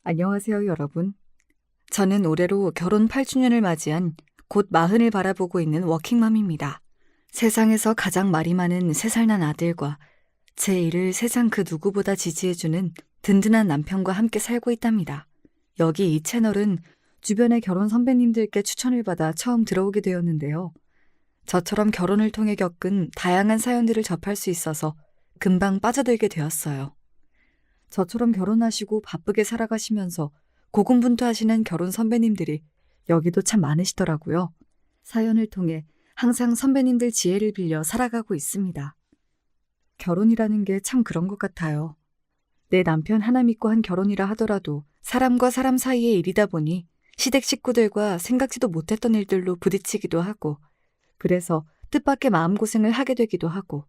안녕하세요, 여러분. 저는 올해로 결혼 8주년을 맞이한 곧 40을 바라보고 있는 워킹맘입니다. 세상에서 가장 말이 많은 3살 난 아들과 제 일을 세상 그 누구보다 지지해주는 든든한 남편과 함께 살고 있답니다. 여기 이 채널은 주변의 결혼 선배님들께 추천을 받아 처음 들어오게 되었는데요. 저처럼 결혼을 통해 겪은 다양한 사연들을 접할 수 있어서 금방 빠져들게 되었어요. 저처럼 결혼하시고 바쁘게 살아가시면서 고군분투하시는 결혼 선배님들이 여기도 참 많으시더라고요. 사연을 통해 항상 선배님들 지혜를 빌려 살아가고 있습니다. 결혼이라는 게 참 그런 것 같아요. 내 남편 하나 믿고 한 결혼이라 하더라도 사람과 사람 사이의 일이다 보니 시댁 식구들과 생각지도 못했던 일들로 부딪히기도 하고, 그래서 뜻밖의 마음고생을 하게 되기도 하고,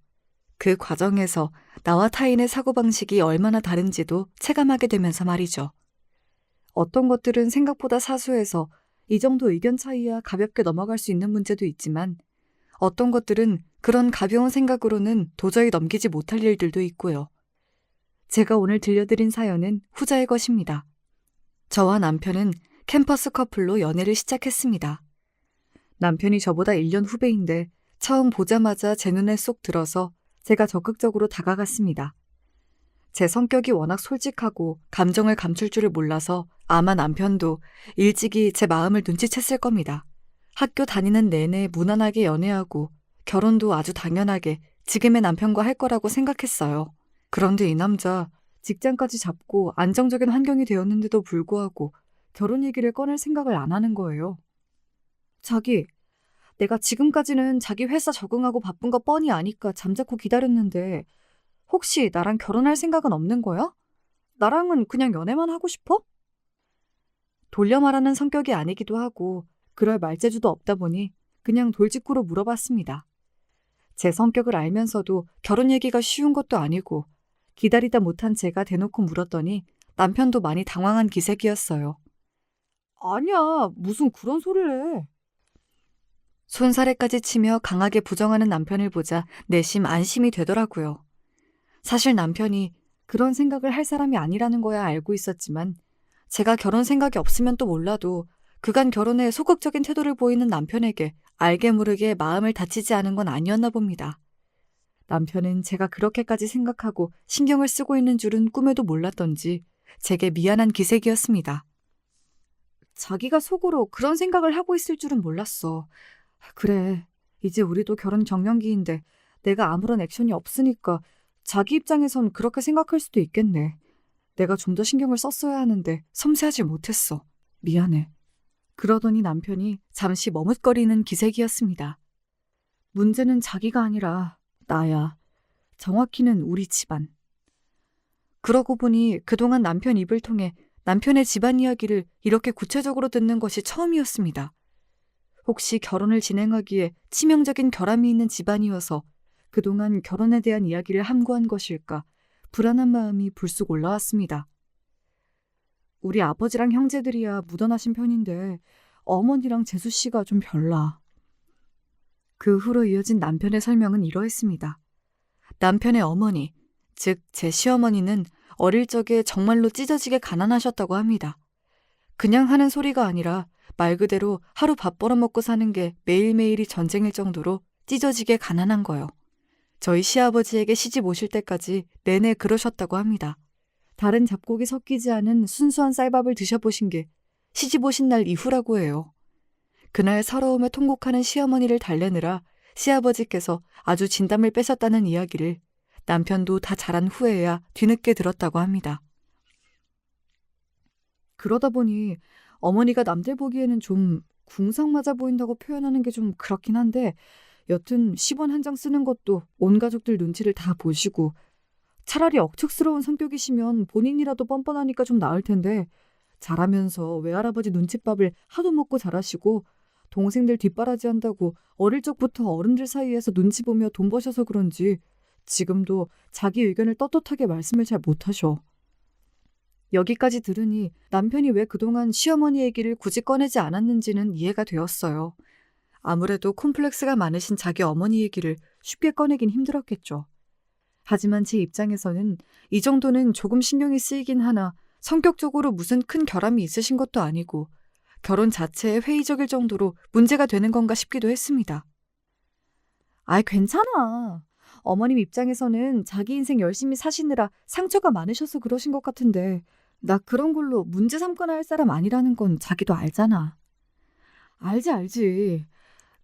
그 과정에서 나와 타인의 사고방식이 얼마나 다른지도 체감하게 되면서 말이죠. 어떤 것들은 생각보다 사소해서 이 정도 의견 차이야 가볍게 넘어갈 수 있는 문제도 있지만, 어떤 것들은 그런 가벼운 생각으로는 도저히 넘기지 못할 일들도 있고요. 제가 오늘 들려드린 사연은 후자의 것입니다. 저와 남편은 캠퍼스 커플로 연애를 시작했습니다. 남편이 저보다 1년 후배인데 처음 보자마자 제 눈에 쏙 들어서 제가 적극적으로 다가갔습니다. 제 성격이 워낙 솔직하고 감정을 감출 줄을 몰라서 아마 남편도 일찍이 제 마음을 눈치챘을 겁니다. 학교 다니는 내내 무난하게 연애하고 결혼도 아주 당연하게 지금의 남편과 할 거라고 생각했어요. 그런데 이 남자 직장까지 잡고 안정적인 환경이 되었는데도 불구하고 결혼 얘기를 꺼낼 생각을 안 하는 거예요. 자기, 내가 지금까지는 자기 회사 적응하고 바쁜 거 뻔히 아니까 잠자코 기다렸는데 혹시 나랑 결혼할 생각은 없는 거야? 나랑은 그냥 연애만 하고 싶어? 돌려 말하는 성격이 아니기도 하고 그럴 말재주도 없다 보니 그냥 돌직구로 물어봤습니다. 제 성격을 알면서도 결혼 얘기가 쉬운 것도 아니고 기다리다 못한 제가 대놓고 물었더니 남편도 많이 당황한 기색이었어요. 아니야, 무슨 그런 소리를 해. 손사래까지 치며 강하게 부정하는 남편을 보자 내심 안심이 되더라고요. 사실 남편이 그런 생각을 할 사람이 아니라는 거야 알고 있었지만 제가 결혼 생각이 없으면 또 몰라도 그간 결혼에 소극적인 태도를 보이는 남편에게 알게 모르게 마음을 다치지 않은 건 아니었나 봅니다. 남편은 제가 그렇게까지 생각하고 신경을 쓰고 있는 줄은 꿈에도 몰랐던지 제게 미안한 기색이었습니다. 자기가 속으로 그런 생각을 하고 있을 줄은 몰랐어. 그래, 이제 우리도 결혼 정년기인데 내가 아무런 액션이 없으니까 자기 입장에선 그렇게 생각할 수도 있겠네. 내가 좀 더 신경을 썼어야 하는데 섬세하지 못했어. 미안해. 그러더니 남편이 잠시 머뭇거리는 기색이었습니다. 문제는 자기가 아니라 나야. 정확히는 우리 집안. 그러고 보니 그동안 남편 입을 통해 남편의 집안 이야기를 이렇게 구체적으로 듣는 것이 처음이었습니다. 혹시 결혼을 진행하기에 치명적인 결함이 있는 집안이어서 그동안 결혼에 대한 이야기를 함구한 것일까 불안한 마음이 불쑥 올라왔습니다. 우리 아버지랑 형제들이야 묻어나신 편인데 어머니랑 재수 씨가 좀 별나. 그 후로 이어진 남편의 설명은 이러했습니다. 남편의 어머니, 즉 제 시어머니는 어릴 적에 정말로 찢어지게 가난하셨다고 합니다. 그냥 하는 소리가 아니라 말 그대로 하루 밥 벌어먹고 사는 게 매일매일이 전쟁일 정도로 찢어지게 가난한 거요. 저희 시아버지에게 시집 오실 때까지 내내 그러셨다고 합니다. 다른 잡곡이 섞이지 않은 순수한 쌀밥을 드셔보신 게 시집 오신 날 이후라고 해요. 그날 서러움에 통곡하는 시어머니를 달래느라 시아버지께서 아주 진담을 빼셨다는 이야기를 남편도 다 자란 후에야 뒤늦게 들었다고 합니다. 그러다 보니 어머니가 남들 보기에는 좀 궁상 맞아 보인다고 표현하는 게 좀 그렇긴 한데 여튼 10원 한 장 쓰는 것도 온 가족들 눈치를 다 보시고 차라리 억측스러운 성격이시면 본인이라도 뻔뻔하니까 좀 나을 텐데 자라면서 외할아버지 눈칫밥을 하도 먹고 자라시고 동생들 뒷바라지 한다고 어릴 적부터 어른들 사이에서 눈치 보며 돈 버셔서 그런지 지금도 자기 의견을 떳떳하게 말씀을 잘 못하셔. 여기까지 들으니 남편이 왜 그동안 시어머니 얘기를 굳이 꺼내지 않았는지는 이해가 되었어요. 아무래도 콤플렉스가 많으신 자기 어머니 얘기를 쉽게 꺼내긴 힘들었겠죠. 하지만 제 입장에서는 이 정도는 조금 신경이 쓰이긴 하나 성격적으로 무슨 큰 결함이 있으신 것도 아니고 결혼 자체에 회의적일 정도로 문제가 되는 건가 싶기도 했습니다. 아이, 괜찮아. 어머님 입장에서는 자기 인생 열심히 사시느라 상처가 많으셔서 그러신 것 같은데 나 그런 걸로 문제 삼거나 할 사람 아니라는 건 자기도 알잖아. 알지.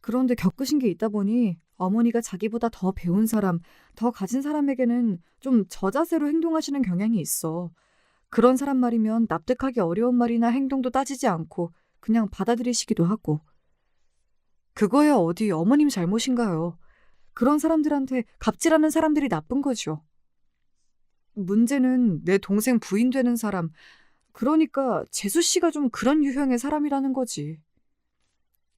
그런데 겪으신 게 있다 보니 어머니가 자기보다 더 배운 사람, 더 가진 사람에게는 좀 저자세로 행동하시는 경향이 있어. 그런 사람 말이면 납득하기 어려운 말이나 행동도 따지지 않고 그냥 받아들이시기도 하고. 그거야 어디 어머님 잘못인가요? 그런 사람들한테 갑질하는 사람들이 나쁜 거죠. 문제는 내 동생 부인 되는 사람, 그러니까 재수 씨가 좀 그런 유형의 사람이라는 거지.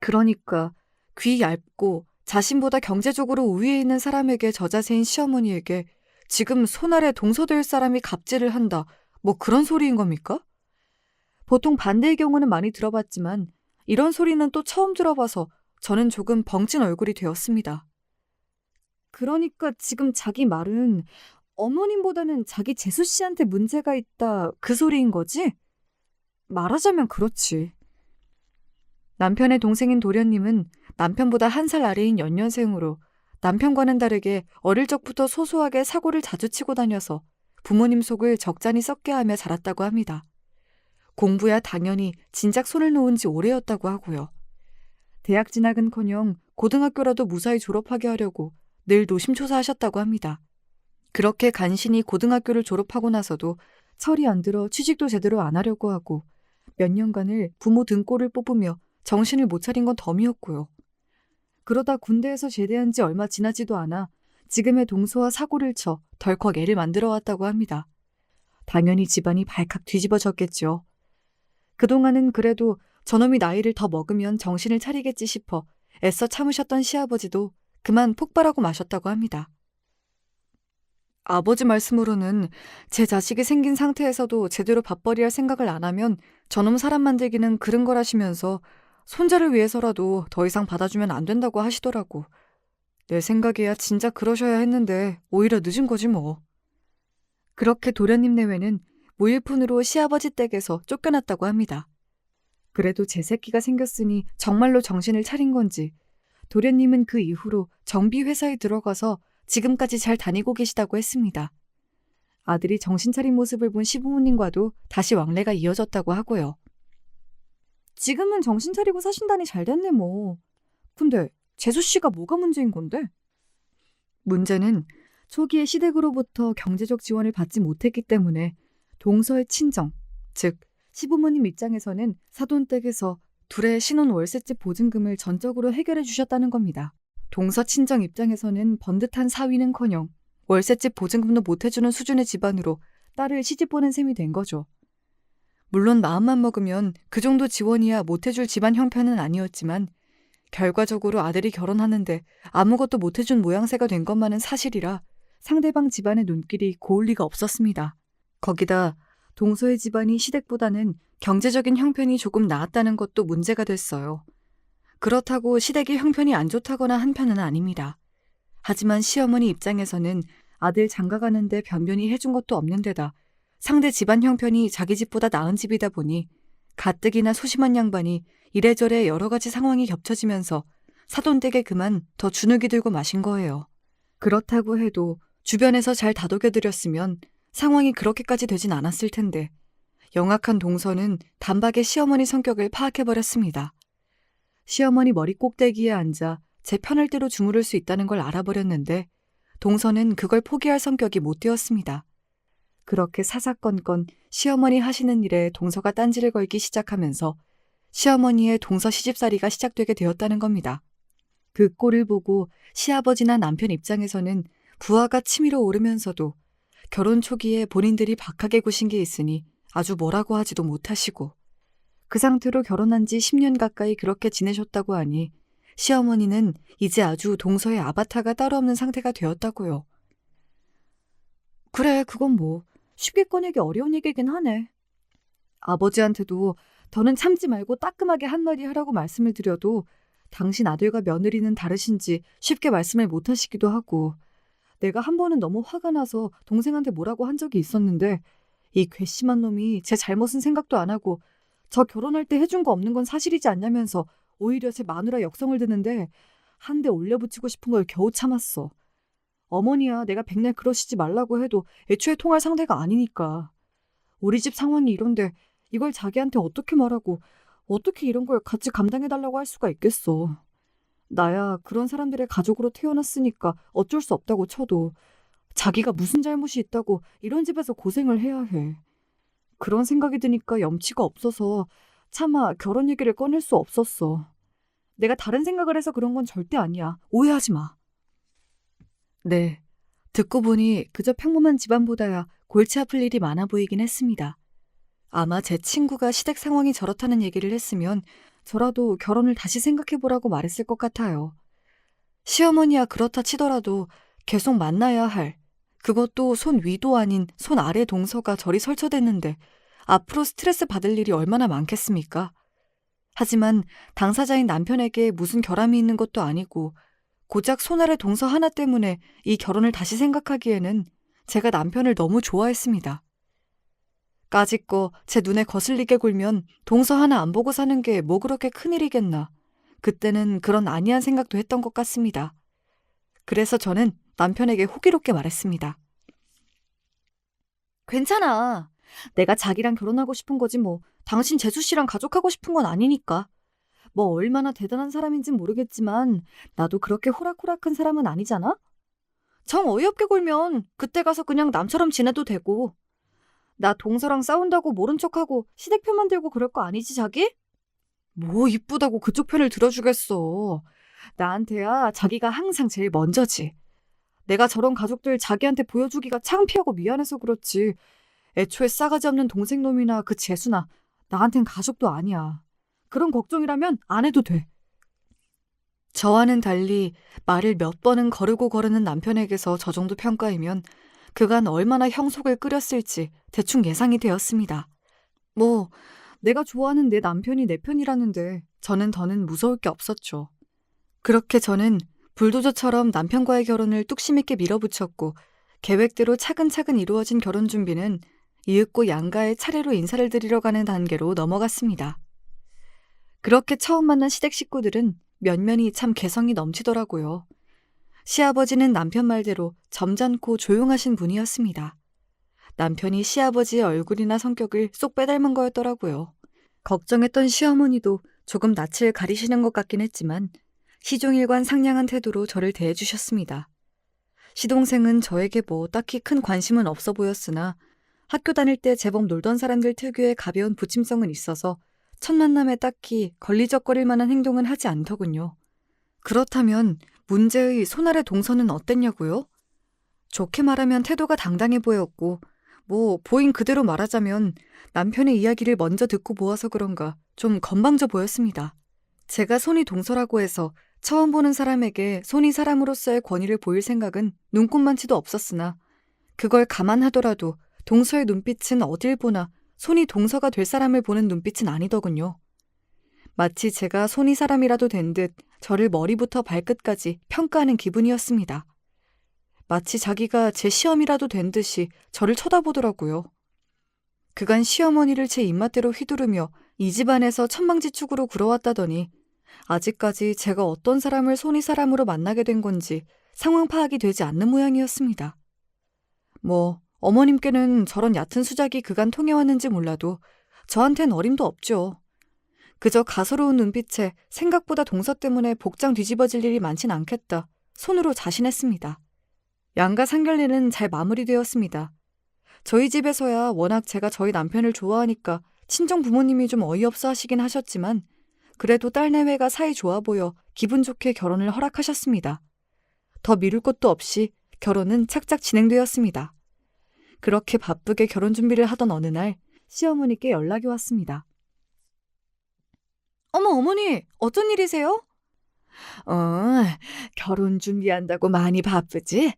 그러니까 귀 얇고 자신보다 경제적으로 우위에 있는 사람에게 저자세인 시어머니에게 지금 손 아래 동서될 사람이 갑질을 한다, 뭐 그런 소리인 겁니까? 보통 반대의 경우는 많이 들어봤지만 이런 소리는 또 처음 들어봐서 저는 조금 벙찐 얼굴이 되었습니다. 그러니까 지금 자기 말은 어머님보다는 자기 재수 씨한테 문제가 있다, 그 소리인 거지? 말하자면 그렇지. 남편의 동생인 도련님은 남편보다 1살 아래인 연년생으로 남편과는 다르게 어릴 적부터 소소하게 사고를 자주 치고 다녀서 부모님 속을 적잖이 썩게 하며 자랐다고 합니다. 공부야 당연히 진작 손을 놓은 지 오래였다고 하고요. 대학 진학은커녕 고등학교라도 무사히 졸업하게 하려고 늘 노심초사하셨다고 합니다. 그렇게 간신히 고등학교를 졸업하고 나서도 철이 안 들어 취직도 제대로 안 하려고 하고 몇 년간을 부모 등골을 뽑으며 정신을 못 차린 건 덤이었고요. 그러다 군대에서 제대한 지 얼마 지나지도 않아 지금의 동서와 사고를 쳐 덜컥 애를 만들어 왔다고 합니다. 당연히 집안이 발칵 뒤집어졌겠죠. 그동안은 그래도 저놈이 나이를 더 먹으면 정신을 차리겠지 싶어 애써 참으셨던 시아버지도 그만 폭발하고 마셨다고 합니다. 아버지 말씀으로는 제 자식이 생긴 상태에서도 제대로 밥벌이할 생각을 안 하면 저놈 사람 만들기는 그른 거라시면서 손자를 위해서라도 더 이상 받아주면 안 된다고 하시더라고. 내 생각에야 진짜 그러셔야 했는데 오히려 늦은 거지 뭐. 그렇게 도련님 내외는 무일푼으로 시아버지 댁에서 쫓겨났다고 합니다. 그래도 제 새끼가 생겼으니 정말로 정신을 차린 건지 도련님은 그 이후로 정비회사에 들어가서 지금까지 잘 다니고 계시다고 했습니다. 아들이 정신 차린 모습을 본 시부모님과도 다시 왕래가 이어졌다고 하고요. 지금은 정신 차리고 사신다니 잘 됐네 뭐. 근데 재수 씨가 뭐가 문제인 건데? 문제는 초기에 시댁으로부터 경제적 지원을 받지 못했기 때문에 동서의 친정, 즉 시부모님 입장에서는 사돈댁에서 둘의 신혼 월세집 보증금을 전적으로 해결해 주셨다는 겁니다. 동서 친정 입장에서는 번듯한 사위는커녕 월세집 보증금도 못 해주는 수준의 집안으로 딸을 시집 보낸 셈이 된 거죠. 물론 마음만 먹으면 그 정도 지원이야 못 해줄 집안 형편은 아니었지만 결과적으로 아들이 결혼하는데 아무것도 못 해준 모양새가 된 것만은 사실이라 상대방 집안의 눈길이 고울 리가 없었습니다. 거기다 동서의 집안이 시댁보다는 경제적인 형편이 조금 나았다는 것도 문제가 됐어요. 그렇다고 시댁의 형편이 안 좋다거나 한 편은 아닙니다. 하지만 시어머니 입장에서는 아들 장가가는데 변변히 해준 것도 없는 데다 상대 집안 형편이 자기 집보다 나은 집이다 보니 가뜩이나 소심한 양반이 이래저래 여러 가지 상황이 겹쳐지면서 사돈댁에 그만 더 주눅이 들고 마신 거예요. 그렇다고 해도 주변에서 잘 다독여드렸으면 상황이 그렇게까지 되진 않았을 텐데 영악한 동서는 단박에 시어머니 성격을 파악해버렸습니다. 시어머니 머리 꼭대기에 앉아 제 편할 대로 주무를 수 있다는 걸 알아버렸는데 동서는 그걸 포기할 성격이 못 되었습니다. 그렇게 사사건건 시어머니 하시는 일에 동서가 딴지를 걸기 시작하면서 시어머니의 동서 시집살이가 시작되게 되었다는 겁니다. 그 꼴을 보고 시아버지나 남편 입장에서는 부하가 치밀어 오르면서도 결혼 초기에 본인들이 박하게 구신 게 있으니 아주 뭐라고 하지도 못하시고 그 상태로 결혼한 지 10년 가까이 그렇게 지내셨다고 하니 시어머니는 이제 아주 동서의 아바타가 따로 없는 상태가 되었다고요. 그래, 그건 뭐 쉽게 꺼내기 어려운 얘기긴 하네. 아버지한테도 더는 참지 말고 따끔하게 한마디 하라고 말씀을 드려도 당신 아들과 며느리는 다르신지 쉽게 말씀을 못 하시기도 하고 내가 한 번은 너무 화가 나서 동생한테 뭐라고 한 적이 있었는데 이 괘씸한 놈이 제 잘못은 생각도 안 하고 저 결혼할 때 해준 거 없는 건 사실이지 않냐면서 오히려 제 마누라 역성을 드는데 한 대 올려붙이고 싶은 걸 겨우 참았어. 어머니야 내가 백날 그러시지 말라고 해도 애초에 통할 상대가 아니니까. 우리 집 상황이 이런데 이걸 자기한테 어떻게 말하고 어떻게 이런 걸 같이 감당해달라고 할 수가 있겠어. 나야 그런 사람들의 가족으로 태어났으니까 어쩔 수 없다고 쳐도 자기가 무슨 잘못이 있다고 이런 집에서 고생을 해야 해. 그런 생각이 드니까 염치가 없어서 차마 결혼 얘기를 꺼낼 수 없었어. 내가 다른 생각을 해서 그런 건 절대 아니야. 오해하지 마. 네, 듣고 보니 그저 평범한 집안보다야 골치 아플 일이 많아 보이긴 했습니다. 아마 제 친구가 시댁 상황이 저렇다는 얘기를 했으면 저라도 결혼을 다시 생각해보라고 말했을 것 같아요. 시어머니야 그렇다 치더라도 계속 만나야 할, 그것도 손 위도 아닌 손 아래 동서가 저리 설쳐댔는데 앞으로 스트레스 받을 일이 얼마나 많겠습니까? 하지만 당사자인 남편에게 무슨 결함이 있는 것도 아니고 고작 손 아래 동서 하나 때문에 이 결혼을 다시 생각하기에는 제가 남편을 너무 좋아했습니다. 까짓거 제 눈에 거슬리게 굴면 동서 하나 안 보고 사는 게 뭐 그렇게 큰일이겠나. 그때는 그런 안이한 생각도 했던 것 같습니다. 그래서 저는 남편에게 호기롭게 말했습니다. 괜찮아. 내가 자기랑 결혼하고 싶은 거지 뭐. 당신 재수 씨랑 가족하고 싶은 건 아니니까. 뭐 얼마나 대단한 사람인진 모르겠지만 나도 그렇게 호락호락한 사람은 아니잖아? 정 어이없게 굴면 그때 가서 그냥 남처럼 지내도 되고. 나 동서랑 싸운다고 모른 척하고 시댁 편만 들고 그럴 거 아니지 자기? 뭐 이쁘다고 그쪽 편을 들어주겠어. 나한테야 자기가 항상 제일 먼저지. 내가 저런 가족들 자기한테 보여주기가 창피하고 미안해서 그렇지. 애초에 싸가지 없는 동생놈이나 그 재수나 나한텐 가족도 아니야. 그런 걱정이라면 안 해도 돼. 저와는 달리 말을 몇 번은 거르고 거르는 남편에게서 저 정도 평가이면 그간 얼마나 형속을 끓였을지 대충 예상이 되었습니다. 뭐 내가 좋아하는 내 남편이 내 편이라는데 저는 더는 무서울 게 없었죠. 그렇게 저는 불도저처럼 남편과의 결혼을 뚝심 있게 밀어붙였고 계획대로 차근차근 이루어진 결혼 준비는 이윽고 양가의 차례로 인사를 드리러 가는 단계로 넘어갔습니다. 그렇게 처음 만난 시댁 식구들은 면면이 참 개성이 넘치더라고요. 시아버지는 남편 말대로 점잖고 조용하신 분이었습니다. 남편이 시아버지의 얼굴이나 성격을 쏙 빼닮은 거였더라고요. 걱정했던 시어머니도 조금 낯을 가리시는 것 같긴 했지만 시종일관 상냥한 태도로 저를 대해주셨습니다. 시동생은 저에게 뭐 딱히 큰 관심은 없어 보였으나 학교 다닐 때 제법 놀던 사람들 특유의 가벼운 부침성은 있어서 첫 만남에 딱히 걸리적거릴 만한 행동은 하지 않더군요. 그렇다면 문제의 손아래 동서는 어땠냐고요? 좋게 말하면 태도가 당당해 보였고 뭐 보인 그대로 말하자면 남편의 이야기를 먼저 듣고 보아서 그런가 좀 건방져 보였습니다. 제가 손이 동서라고 해서 처음 보는 사람에게 손이 사람으로서의 권위를 보일 생각은 눈꼽만치도 없었으나 그걸 감안하더라도 동서의 눈빛은 어딜 보나 손이 동서가 될 사람을 보는 눈빛은 아니더군요. 마치 제가 손이 사람이라도 된 듯 저를 머리부터 발끝까지 평가하는 기분이었습니다. 마치 자기가 제 시험이라도 된 듯이 저를 쳐다보더라고요. 그간 시어머니를 제 입맛대로 휘두르며 이 집안에서 천방지축으로 굴어왔다더니 아직까지 제가 어떤 사람을 손이 사람으로 만나게 된 건지 상황 파악이 되지 않는 모양이었습니다. 뭐 어머님께는 저런 얕은 수작이 그간 통해왔는지 몰라도 저한텐 어림도 없죠. 그저 가소로운 눈빛에 생각보다 동서 때문에 복장 뒤집어질 일이 많진 않겠다 손으로 자신했습니다. 양가 상견례는 잘 마무리되었습니다. 저희 집에서야 워낙 제가 저희 남편을 좋아하니까 친정 부모님이 좀 어이없어 하시긴 하셨지만 그래도 딸내외가 사이 좋아 보여 기분 좋게 결혼을 허락하셨습니다. 더 미룰 것도 없이 결혼은 착착 진행되었습니다. 그렇게 바쁘게 결혼 준비를 하던 어느 날 시어머니께 연락이 왔습니다. 어머, 어머니, 어쩐 일이세요? 결혼 준비한다고 많이 바쁘지?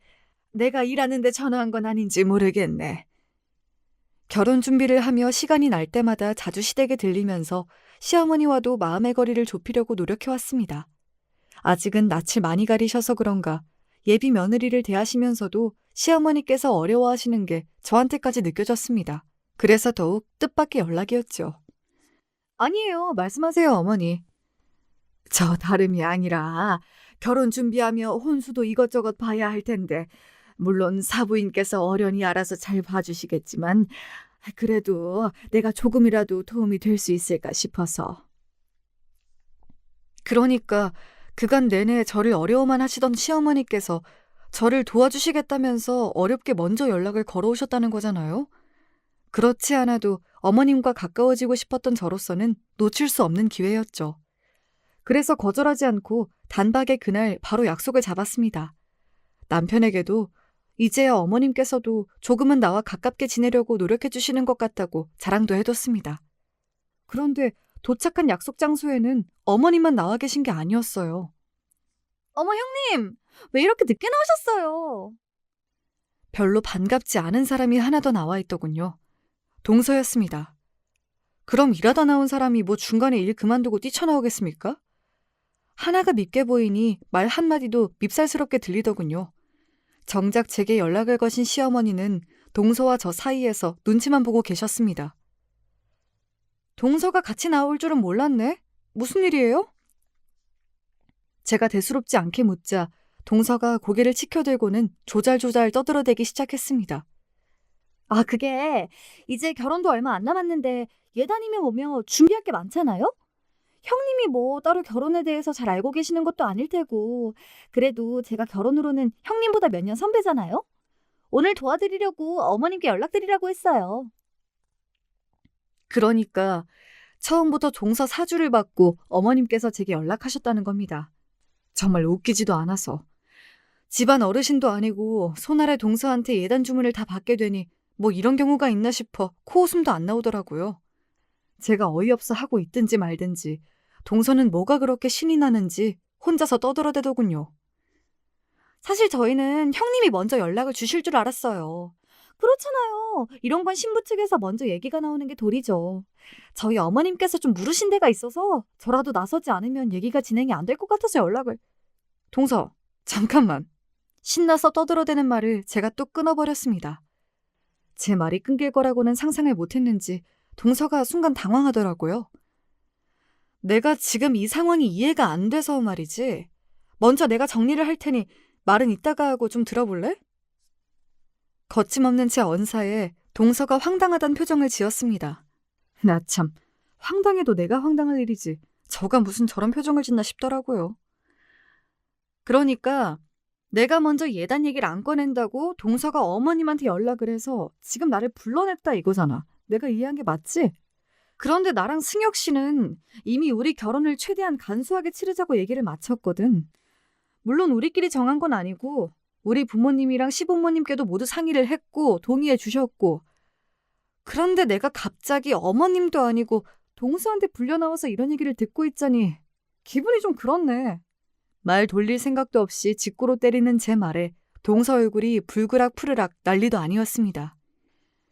내가 일하는데 전화한 건 아닌지 모르겠네. 결혼 준비를 하며 시간이 날 때마다 자주 시댁에 들리면서 시어머니와도 마음의 거리를 좁히려고 노력해왔습니다. 아직은 낯을 많이 가리셔서 그런가 예비 며느리를 대하시면서도 시어머니께서 어려워하시는 게 저한테까지 느껴졌습니다. 그래서 더욱 뜻밖의 연락이었죠. 아니에요. 말씀하세요, 어머니. 저 다름이 아니라 결혼 준비하며 혼수도 이것저것 봐야 할 텐데 물론 사부인께서 어련히 알아서 잘 봐주시겠지만 그래도 내가 조금이라도 도움이 될 수 있을까 싶어서. 그러니까 그간 내내 저를 어려워만 하시던 시어머니께서 저를 도와주시겠다면서 어렵게 먼저 연락을 걸어오셨다는 거잖아요. 그렇지 않아도 어머님과 가까워지고 싶었던 저로서는 놓칠 수 없는 기회였죠. 그래서 거절하지 않고 단박에 그날 바로 약속을 잡았습니다. 남편에게도 이제야 어머님께서도 조금은 나와 가깝게 지내려고 노력해 주시는 것 같다고 자랑도 해뒀습니다. 그런데 도착한 약속 장소에는 어머님만 나와 계신 게 아니었어요. 어머 형님, 왜 이렇게 늦게 나오셨어요? 별로 반갑지 않은 사람이 하나 더 나와 있더군요. 동서였습니다. 그럼 일하다 나온 사람이 뭐 중간에 일 그만두고 뛰쳐나오겠습니까? 하나가 밉게 보이니 말 한마디도 밉살스럽게 들리더군요. 정작 제게 연락을 거신 시어머니는 동서와 저 사이에서 눈치만 보고 계셨습니다. 동서가 같이 나올 줄은 몰랐네? 무슨 일이에요? 제가 대수롭지 않게 묻자 동서가 고개를 치켜들고는 조잘조잘 떠들어대기 시작했습니다. 아, 그게 이제 결혼도 얼마 안 남았는데 예단이면 오며 준비할 게 많잖아요? 형님이 뭐 따로 결혼에 대해서 잘 알고 계시는 것도 아닐 테고 그래도 제가 결혼으로는 형님보다 몇 년 선배잖아요? 오늘 도와드리려고 어머님께 연락드리라고 했어요. 그러니까 처음부터 동서 사주를 받고 어머님께서 제게 연락하셨다는 겁니다. 정말 웃기지도 않아서. 집안 어르신도 아니고 손아래 동서한테 예단 주문을 다 받게 되니 뭐 이런 경우가 있나 싶어 코웃음도 안 나오더라고요. 제가 어이없어 하고 있든지 말든지 동서는 뭐가 그렇게 신이 나는지 혼자서 떠들어대더군요. 사실 저희는 형님이 먼저 연락을 주실 줄 알았어요. 그렇잖아요. 이런 건 신부 측에서 먼저 얘기가 나오는 게 도리죠. 저희 어머님께서 좀 물으신 데가 있어서 저라도 나서지 않으면 얘기가 진행이 안 될 것 같아서 연락을. 동서, 잠깐만. 신나서 떠들어대는 말을 제가 또 끊어버렸습니다. 제 말이 끊길 거라고는 상상을 못했는지 동서가 순간 당황하더라고요. 내가 지금 이 상황이 이해가 안 돼서 말이지. 먼저 내가 정리를 할 테니 말은 이따가 하고 좀 들어볼래? 거침없는 제 언사에 동서가 황당하단 표정을 지었습니다. 나 참, 황당해도 내가 황당할 일이지. 저가 무슨 저런 표정을 짓나 싶더라고요. 그러니까 내가 먼저 예단 얘기를 안 꺼낸다고 동서가 어머님한테 연락을 해서 지금 나를 불러냈다 이거잖아. 내가 이해한 게 맞지? 그런데 나랑 승혁 씨는 이미 우리 결혼을 최대한 간소하게 치르자고 얘기를 마쳤거든. 물론 우리끼리 정한 건 아니고 우리 부모님이랑 시부모님께도 모두 상의를 했고 동의해 주셨고 그런데 내가 갑자기 어머님도 아니고 동서한테 불려나와서 이런 얘기를 듣고 있자니 기분이 좀 그렇네. 말 돌릴 생각도 없이 직구로 때리는 제 말에 동서 얼굴이 불그락 푸르락 난리도 아니었습니다.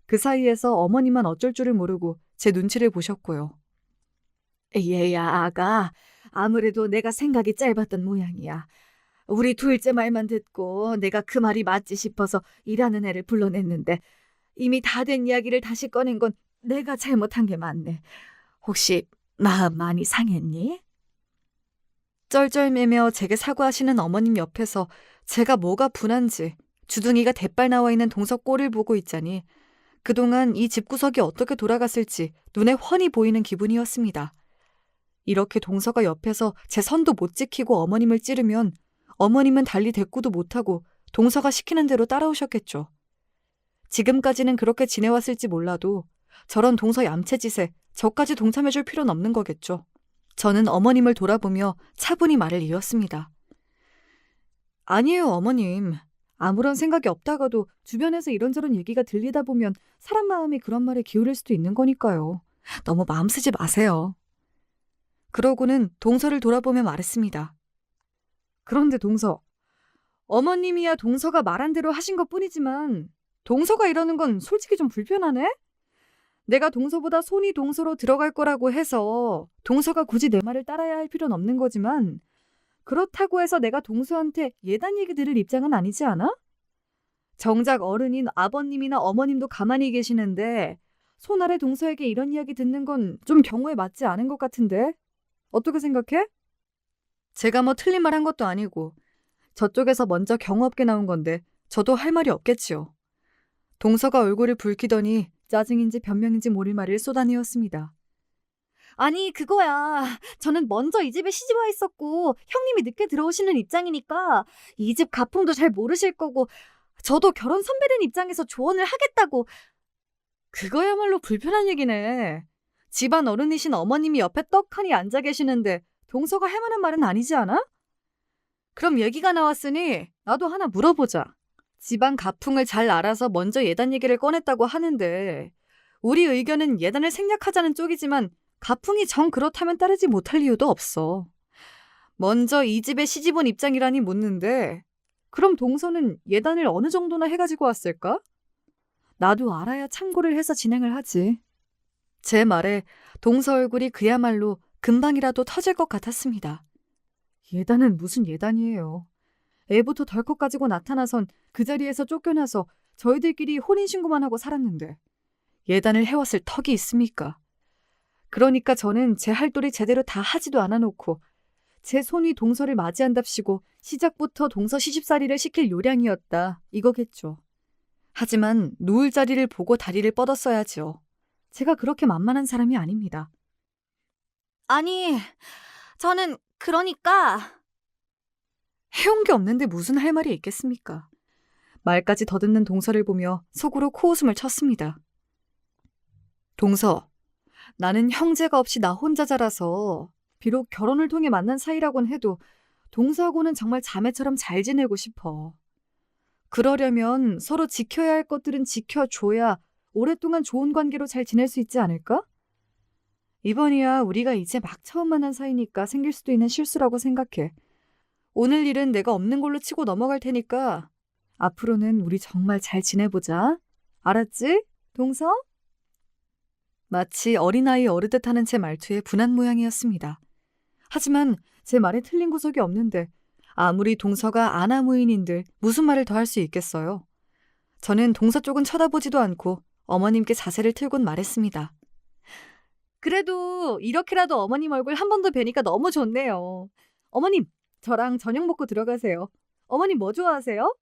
그 사이에서 어머니만 어쩔 줄을 모르고 제 눈치를 보셨고요. 얘야 아가, 아무래도 내가 생각이 짧았던 모양이야. 우리 둘째 말만 듣고 내가 그 말이 맞지 싶어서 일하는 애를 불러냈는데 이미 다 된 이야기를 다시 꺼낸 건 내가 잘못한 게 맞네. 혹시 마음 많이 상했니? 쩔쩔매며 제게 사과하시는 어머님 옆에서 제가 뭐가 분한지 주둥이가 대빨 나와 있는 동서 꼴을 보고 있자니 그동안 이 집구석이 어떻게 돌아갔을지 눈에 훤히 보이는 기분이었습니다. 이렇게 동서가 옆에서 제 선도 못 지키고 어머님을 찌르면 어머님은 달리 대꾸도 못하고 동서가 시키는 대로 따라오셨겠죠. 지금까지는 그렇게 지내왔을지 몰라도 저런 동서 얌체짓에 저까지 동참해줄 필요는 없는 거겠죠. 저는 어머님을 돌아보며 차분히 말을 이었습니다. 아니에요, 어머님. 아무런 생각이 없다가도 주변에서 이런저런 얘기가 들리다 보면 사람 마음이 그런 말에 기울일 수도 있는 거니까요. 너무 마음 쓰지 마세요. 그러고는 동서를 돌아보며 말했습니다. 그런데 동서, 어머님이야 동서가 말한 대로 하신 것뿐이지만 동서가 이러는 건 솔직히 좀 불편하네? 내가 동서보다 손이 동서로 들어갈 거라고 해서 동서가 굳이 내 말을 따라야 할 필요는 없는 거지만 그렇다고 해서 내가 동서한테 예단 얘기 들을 입장은 아니지 않아? 정작 어른인 아버님이나 어머님도 가만히 계시는데 손아래 동서에게 이런 이야기 듣는 건 좀 경우에 맞지 않은 것 같은데? 어떻게 생각해? 제가 뭐 틀린 말 한 것도 아니고 저쪽에서 먼저 경우 없게 나온 건데 저도 할 말이 없겠지요. 동서가 얼굴을 붉히더니 짜증인지 변명인지 모를 말을 쏟아내었습니다. 아니, 그거야. 저는 먼저 이 집에 시집와 있었고 형님이 늦게 들어오시는 입장이니까 이 집 가풍도 잘 모르실 거고 저도 결혼 선배된 입장에서 조언을 하겠다고. 그거야말로 불편한 얘기네. 집안 어른이신 어머님이 옆에 떡하니 앉아 계시는데 동서가 할 만한 말은 아니지 않아? 그럼 얘기가 나왔으니 나도 하나 물어보자. 집안 가풍을 잘 알아서 먼저 예단 얘기를 꺼냈다고 하는데 우리 의견은 예단을 생략하자는 쪽이지만 가풍이 정 그렇다면 따르지 못할 이유도 없어. 먼저 이 집에 시집온 입장이라니 묻는데 그럼 동서는 예단을 어느 정도나 해가지고 왔을까? 나도 알아야 참고를 해서 진행을 하지. 제 말에 동서 얼굴이 그야말로 금방이라도 터질 것 같았습니다. 예단은 무슨 예단이에요. 애부터 덜컥 가지고 나타나선 그 자리에서 쫓겨나서 저희들끼리 혼인신고만 하고 살았는데 예단을 해왔을 턱이 있습니까? 그러니까 저는 제 할 도리 제대로 다 하지도 않아놓고 제 손이 동서를 맞이한답시고 시작부터 동서 시집살이를 시킬 요량이었다 이거겠죠. 하지만 누울 자리를 보고 다리를 뻗었어야죠. 제가 그렇게 만만한 사람이 아닙니다. 아니, 저는 그러니까 해온 게 없는데 무슨 할 말이 있겠습니까? 말까지 더듬는 동서를 보며 속으로 코웃음을 쳤습니다. 동서, 나는 형제가 없이 나 혼자 자라서 비록 결혼을 통해 만난 사이라곤 해도 동서하고는 정말 자매처럼 잘 지내고 싶어. 그러려면 서로 지켜야 할 것들은 지켜줘야 오랫동안 좋은 관계로 잘 지낼 수 있지 않을까? 이번이야 우리가 이제 막 처음 만난 사이니까 생길 수도 있는 실수라고 생각해. 오늘 일은 내가 없는 걸로 치고 넘어갈 테니까 앞으로는 우리 정말 잘 지내보자. 알았지, 동서? 마치 어린아이 어르듯 하는 제 말투에 분한 모양이었습니다. 하지만 제 말에 틀린 구석이 없는데 아무리 동서가 아나무인인들 무슨 말을 더 할 수 있겠어요. 저는 동서 쪽은 쳐다보지도 않고 어머님께 자세를 틀곤 말했습니다. 그래도 이렇게라도 어머님 얼굴 한 번 더 뵈니까 너무 좋네요. 어머님, 저랑 저녁 먹고 들어가세요. 어머님 뭐 좋아하세요?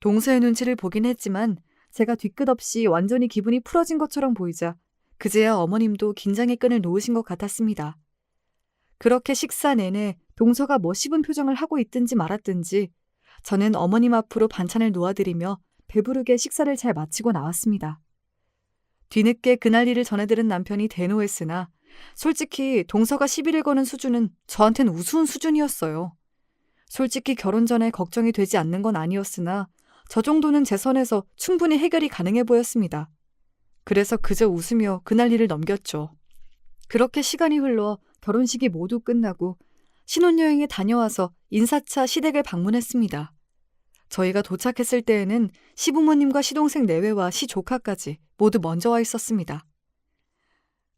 동서의 눈치를 보긴 했지만 제가 뒤끝없이 완전히 기분이 풀어진 것처럼 보이자 그제야 어머님도 긴장의 끈을 놓으신 것 같았습니다. 그렇게 식사 내내 동서가 뭐 씹은 표정을 하고 있든지 말았든지 저는 어머님 앞으로 반찬을 놓아드리며 배부르게 식사를 잘 마치고 나왔습니다. 뒤늦게 그날 일을 전해들은 남편이 대노했으나 솔직히 동서가 시비를 거는 수준은 저한텐 우스운 수준이었어요. 솔직히 결혼 전에 걱정이 되지 않는 건 아니었으나 저 정도는 제 선에서 충분히 해결이 가능해 보였습니다. 그래서 그저 웃으며 그날 일을 넘겼죠. 그렇게 시간이 흘러 결혼식이 모두 끝나고 신혼여행에 다녀와서 인사차 시댁을 방문했습니다. 저희가 도착했을 때에는 시부모님과 시동생 내외와 시조카까지 모두 먼저 와 있었습니다.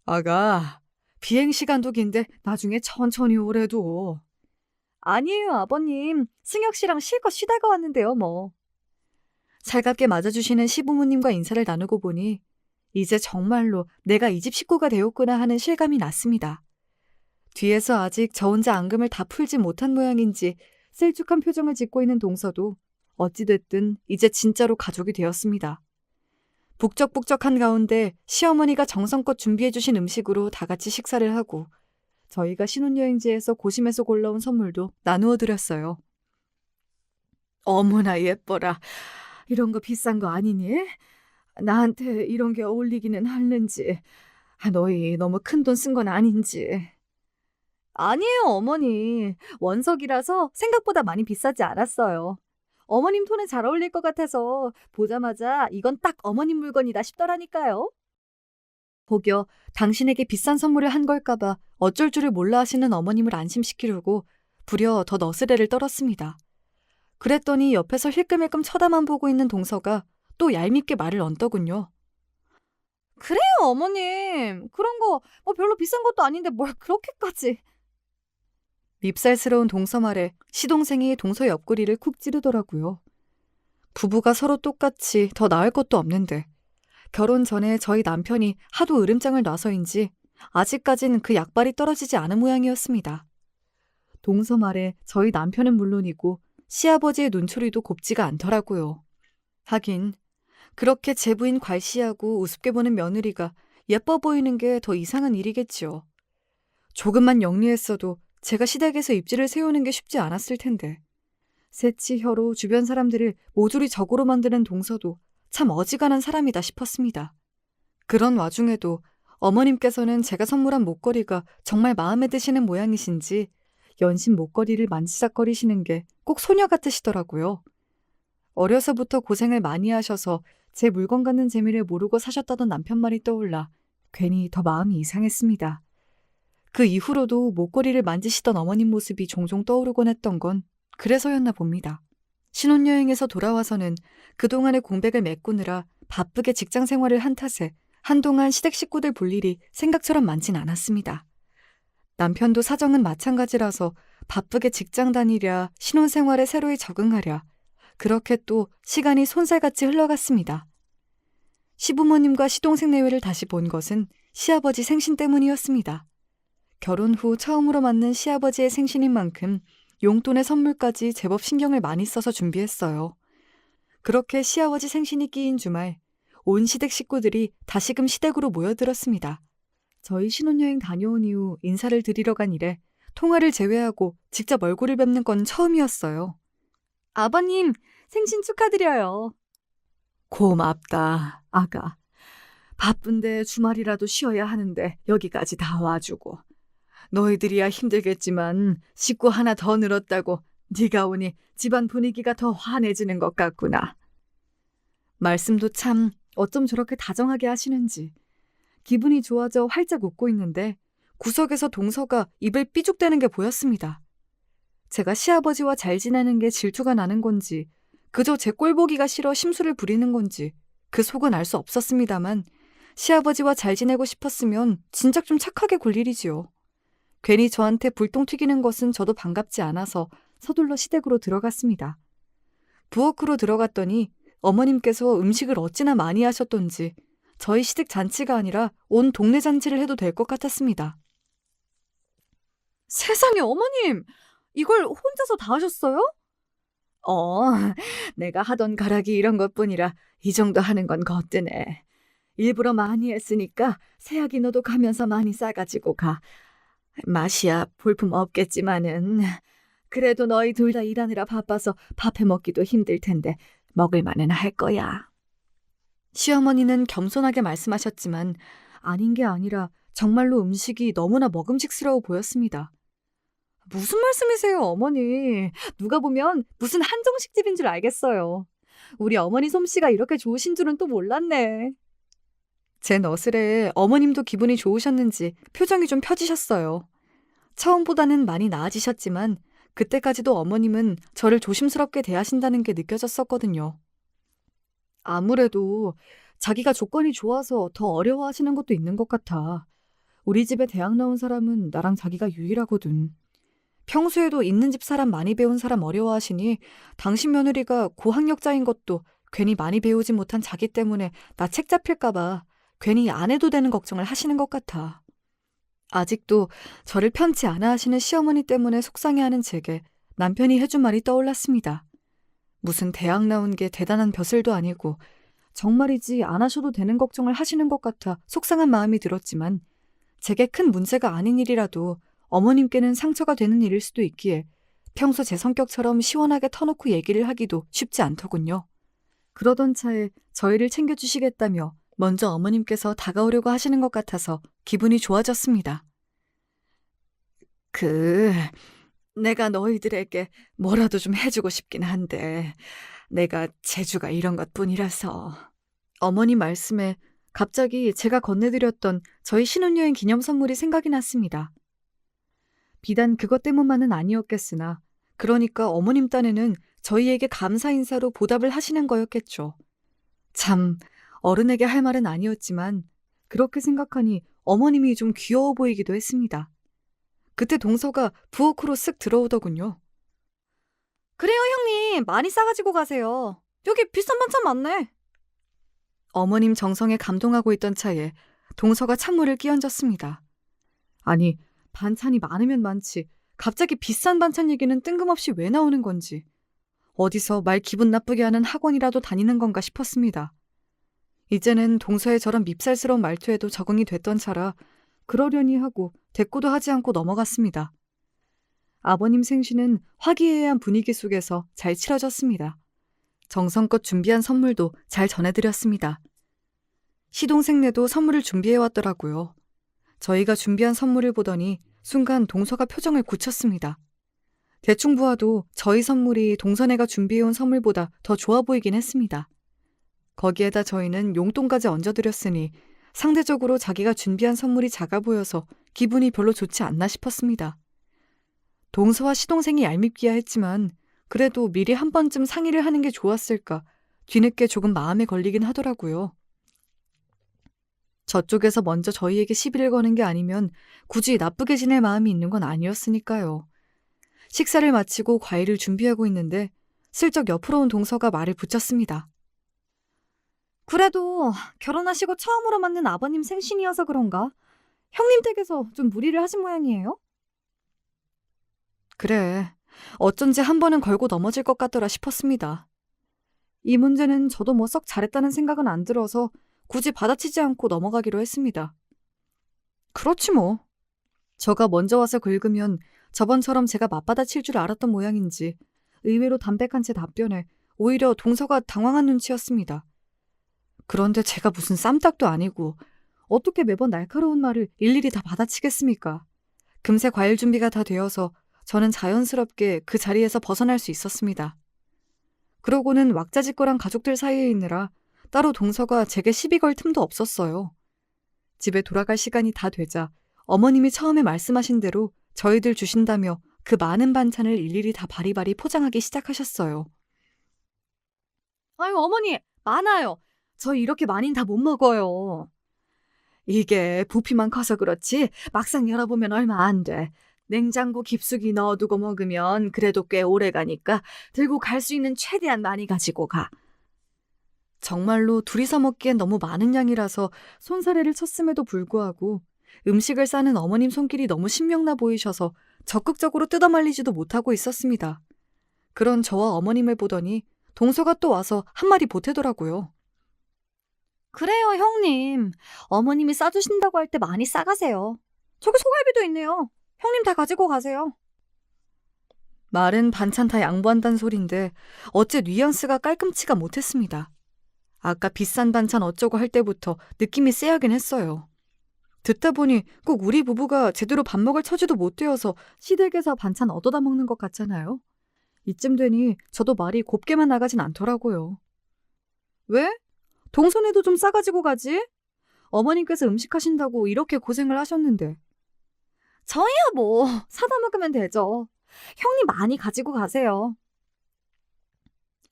아가, 비행시간도 긴데 나중에 천천히 오래도. 아니에요, 아버님. 승혁 씨랑 실컷 쉬다가 왔는데요, 뭐. 살갑게 맞아주시는 시부모님과 인사를 나누고 보니 이제 정말로 내가 이 집 식구가 되었구나 하는 실감이 났습니다. 뒤에서 아직 저 혼자 앙금을 다 풀지 못한 모양인지 셀쭉한 표정을 짓고 있는 동서도 어찌됐든 이제 진짜로 가족이 되었습니다. 북적북적한 가운데 시어머니가 정성껏 준비해주신 음식으로 다 같이 식사를 하고 저희가 신혼여행지에서 고심해서 골라온 선물도 나누어 드렸어요. 어머나 예뻐라. 이런 거 비싼 거 아니니? 나한테 이런 게 어울리기는 하는지. 너희 너무 큰 돈 쓴 건 아닌지. 아니에요, 어머니. 원석이라서 생각보다 많이 비싸지 않았어요. 어머님 톤에 잘 어울릴 것 같아서 보자마자 이건 딱 어머님 물건이다 싶더라니까요. 혹여 당신에게 비싼 선물을 한 걸까봐 어쩔 줄을 몰라 하시는 어머님을 안심시키려고 부려 더 너스레를 떨었습니다. 그랬더니 옆에서 힐끔힐끔 쳐다만 보고 있는 동서가 또 얄밉게 말을 얹더군요. 그래요, 어머님. 그런 거 뭐 별로 비싼 것도 아닌데 뭘 그렇게까지. 밉살스러운 동서 말에 시동생이 동서 옆구리를 쿡 찌르더라고요. 부부가 서로 똑같이 더 나을 것도 없는데 결혼 전에 저희 남편이 하도 으름장을 놔서인지 아직까진 그 약발이 떨어지지 않은 모양이었습니다. 동서 말에 저희 남편은 물론이고 시아버지의 눈초리도 곱지가 않더라고요. 하긴 그렇게 제 부인 괄시하고 우습게 보는 며느리가 예뻐 보이는 게 더 이상한 일이겠지요. 조금만 영리했어도 제가 시댁에서 입지를 세우는 게 쉽지 않았을 텐데. 새치 혀로 주변 사람들을 모조리 적으로 만드는 동서도 참 어지간한 사람이다 싶었습니다. 그런 와중에도 어머님께서는 제가 선물한 목걸이가 정말 마음에 드시는 모양이신지 연신 목걸이를 만지작거리시는 게 꼭 소녀 같으시더라고요. 어려서부터 고생을 많이 하셔서 제 물건 갖는 재미를 모르고 사셨다던 남편 말이 떠올라 괜히 더 마음이 이상했습니다. 그 이후로도 목걸이를 만지시던 어머님 모습이 종종 떠오르곤 했던 건 그래서였나 봅니다. 신혼여행에서 돌아와서는 그동안의 공백을 메꾸느라 바쁘게 직장 생활을 한 탓에 한동안 시댁 식구들 볼 일이 생각처럼 많진 않았습니다. 남편도 사정은 마찬가지라서 바쁘게 직장 다니랴 신혼생활에 새로이 적응하랴 그렇게 또 시간이 손살같이 흘러갔습니다. 시부모님과 시동생 내외를 다시 본 것은 시아버지 생신 때문이었습니다. 결혼 후 처음으로 맞는 시아버지의 생신인 만큼 용돈의 선물까지 제법 신경을 많이 써서 준비했어요. 그렇게 시아버지 생신이 끼인 주말, 온 시댁 식구들이 다시금 시댁으로 모여들었습니다. 저희 신혼여행 다녀온 이후 인사를 드리러 간 이래 통화를 제외하고 직접 얼굴을 뵙는 건 처음이었어요. 아버님, 생신 축하드려요. 고맙다, 아가. 바쁜데 주말이라도 쉬어야 하는데 여기까지 다 와주고. 너희들이야 힘들겠지만 식구 하나 더 늘었다고 네가 오니 집안 분위기가 더 환해지는 것 같구나. 말씀도 참 어쩜 저렇게 다정하게 하시는지. 기분이 좋아져 활짝 웃고 있는데 구석에서 동서가 입을 삐죽대는 게 보였습니다. 제가 시아버지와 잘 지내는 게 질투가 나는 건지 그저 제 꼴보기가 싫어 심술을 부리는 건지 그 속은 알 수 없었습니다만 시아버지와 잘 지내고 싶었으면 진작 좀 착하게 굴 일이지요. 괜히 저한테 불똥 튀기는 것은 저도 반갑지 않아서 서둘러 시댁으로 들어갔습니다. 부엌으로 들어갔더니 어머님께서 음식을 어찌나 많이 하셨던지 저희 시댁 잔치가 아니라 온 동네 잔치를 해도 될 것 같았습니다. 세상에 어머님! 이걸 혼자서 다 하셨어요? 내가 하던 가락이 이런 것뿐이라 이 정도 하는 건 거뜬해. 일부러 많이 했으니까 새아기 너도 가면서 많이 싸가지고 가. 맛이야 볼품 없겠지만은 그래도 너희 둘 다 일하느라 바빠서 밥해 먹기도 힘들 텐데 먹을 만은 할 거야. 시어머니는 겸손하게 말씀하셨지만 아닌 게 아니라 정말로 음식이 너무나 먹음직스러워 보였습니다. 무슨 말씀이세요, 어머니? 누가 보면 무슨 한정식 집인 줄 알겠어요. 우리 어머니 솜씨가 이렇게 좋으신 줄은 또 몰랐네. 제 너스레에 어머님도 기분이 좋으셨는지 표정이 좀 펴지셨어요. 처음보다는 많이 나아지셨지만 그때까지도 어머님은 저를 조심스럽게 대하신다는 게 느껴졌었거든요. 아무래도 자기가 조건이 좋아서 더 어려워하시는 것도 있는 것 같아. 우리 집에 대학 나온 사람은 나랑 자기가 유일하거든. 평소에도 있는 집 사람 많이 배운 사람 어려워하시니 당신 며느리가 고학력자인 것도 괜히 많이 배우지 못한 자기 때문에 나 책 잡힐까 봐 괜히 안 해도 되는 걱정을 하시는 것 같아. 아직도 저를 편치 않아 하시는 시어머니 때문에 속상해하는 제게 남편이 해준 말이 떠올랐습니다. 무슨 대학 나온 게 대단한 벼슬도 아니고 정말이지 안 하셔도 되는 걱정을 하시는 것 같아 속상한 마음이 들었지만 제게 큰 문제가 아닌 일이라도 어머님께는 상처가 되는 일일 수도 있기에 평소 제 성격처럼 시원하게 터놓고 얘기를 하기도 쉽지 않더군요. 그러던 차에 저희를 챙겨주시겠다며 먼저 어머님께서 다가오려고 하시는 것 같아서 기분이 좋아졌습니다. 내가 너희들에게 뭐라도 좀 해주고 싶긴 한데 내가 재주가 이런 것뿐이라서. 어머니 말씀에 갑자기 제가 건네드렸던 저희 신혼여행 기념 선물이 생각이 났습니다. 비단 그것 때문만은 아니었겠으나 그러니까 어머님 딴에는 저희에게 감사 인사로 보답을 하시는 거였겠죠. 참 어른에게 할 말은 아니었지만 그렇게 생각하니 어머님이 좀 귀여워 보이기도 했습니다. 그때 동서가 부엌으로 쓱 들어오더군요. 그래요 형님, 많이 싸가지고 가세요. 여기 비싼 반찬 많네. 어머님 정성에 감동하고 있던 차에 동서가 찬물을 끼얹었습니다. 아니, 반찬이 많으면 많지. 갑자기 비싼 반찬 얘기는 뜬금없이 왜 나오는 건지. 어디서 말 기분 나쁘게 하는 학원이라도 다니는 건가 싶었습니다. 이제는 동서의 저런 밉살스러운 말투에도 적응이 됐던 차라 그러려니 하고 대꾸도 하지 않고 넘어갔습니다. 아버님 생신은 화기애애한 분위기 속에서 잘 치러졌습니다. 정성껏 준비한 선물도 잘 전해드렸습니다. 시동생네도 선물을 준비해왔더라고요. 저희가 준비한 선물을 보더니 순간 동서가 표정을 굳혔습니다. 대충 보아도 저희 선물이 동서네가 준비해온 선물보다 더 좋아 보이긴 했습니다. 거기에다 저희는 용돈까지 얹어드렸으니 상대적으로 자기가 준비한 선물이 작아 보여서 기분이 별로 좋지 않나 싶었습니다. 동서와 시동생이 얄밉기야 했지만 그래도 미리 한 번쯤 상의를 하는 게 좋았을까 뒤늦게 조금 마음에 걸리긴 하더라고요. 저쪽에서 먼저 저희에게 시비를 거는 게 아니면 굳이 나쁘게 지낼 마음이 있는 건 아니었으니까요. 식사를 마치고 과일을 준비하고 있는데 슬쩍 옆으로 온 동서가 말을 붙였습니다. 그래도 결혼하시고 처음으로 맞는 아버님 생신이어서 그런가? 형님 댁에서 좀 무리를 하신 모양이에요? 그래, 어쩐지 한 번은 걸고 넘어질 것 같더라 싶었습니다. 이 문제는 저도 뭐 썩 잘했다는 생각은 안 들어서 굳이 받아치지 않고 넘어가기로 했습니다. 그렇지 뭐. 저가 먼저 와서 긁으면 저번처럼 제가 맞받아칠 줄 알았던 모양인지 의외로 담백한 제 답변에 오히려 동서가 당황한 눈치였습니다. 그런데 제가 무슨 쌈딱도 아니고 어떻게 매번 날카로운 말을 일일이 다 받아치겠습니까? 금세 과일 준비가 다 되어서 저는 자연스럽게 그 자리에서 벗어날 수 있었습니다. 그러고는 왁자지껄한 가족들 사이에 있느라 따로 동서가 제게 시비 걸 틈도 없었어요. 집에 돌아갈 시간이 다 되자 어머님이 처음에 말씀하신 대로 저희들 주신다며 그 많은 반찬을 일일이 다 바리바리 포장하기 시작하셨어요. 아유, 어머니, 많아요. 저희 이렇게 많이는 다 못 먹어요. 이게 부피만 커서 그렇지 막상 열어보면 얼마 안 돼. 냉장고 깊숙이 넣어두고 먹으면 그래도 꽤 오래 가니까 들고 갈 수 있는 최대한 많이 가지고 가. 정말로 둘이서 먹기엔 너무 많은 양이라서 손사래를 쳤음에도 불구하고 음식을 싸는 어머님 손길이 너무 신명나 보이셔서 적극적으로 뜯어말리지도 못하고 있었습니다. 그런 저와 어머님을 보더니 동서가 또 와서 한마디 보태더라고요. 그래요, 형님. 어머님이 싸주신다고 할 때 많이 싸가세요. 저기 소갈비도 있네요. 형님 다 가지고 가세요. 말은 반찬 다 양보한다는 소린데 어째 뉘앙스가 깔끔치가 못했습니다. 아까 비싼 반찬 어쩌고 할 때부터 느낌이 쎄하긴 했어요. 듣다 보니 꼭 우리 부부가 제대로 밥 먹을 처지도 못 되어서 시댁에서 반찬 얻어다 먹는 것 같잖아요. 이쯤 되니 저도 말이 곱게만 나가진 않더라고요. 왜? 동선에도 좀 싸가지고 가지? 어머님께서 음식하신다고 이렇게 고생을 하셨는데. 저희야 뭐 사다 먹으면 되죠. 형님 많이 가지고 가세요.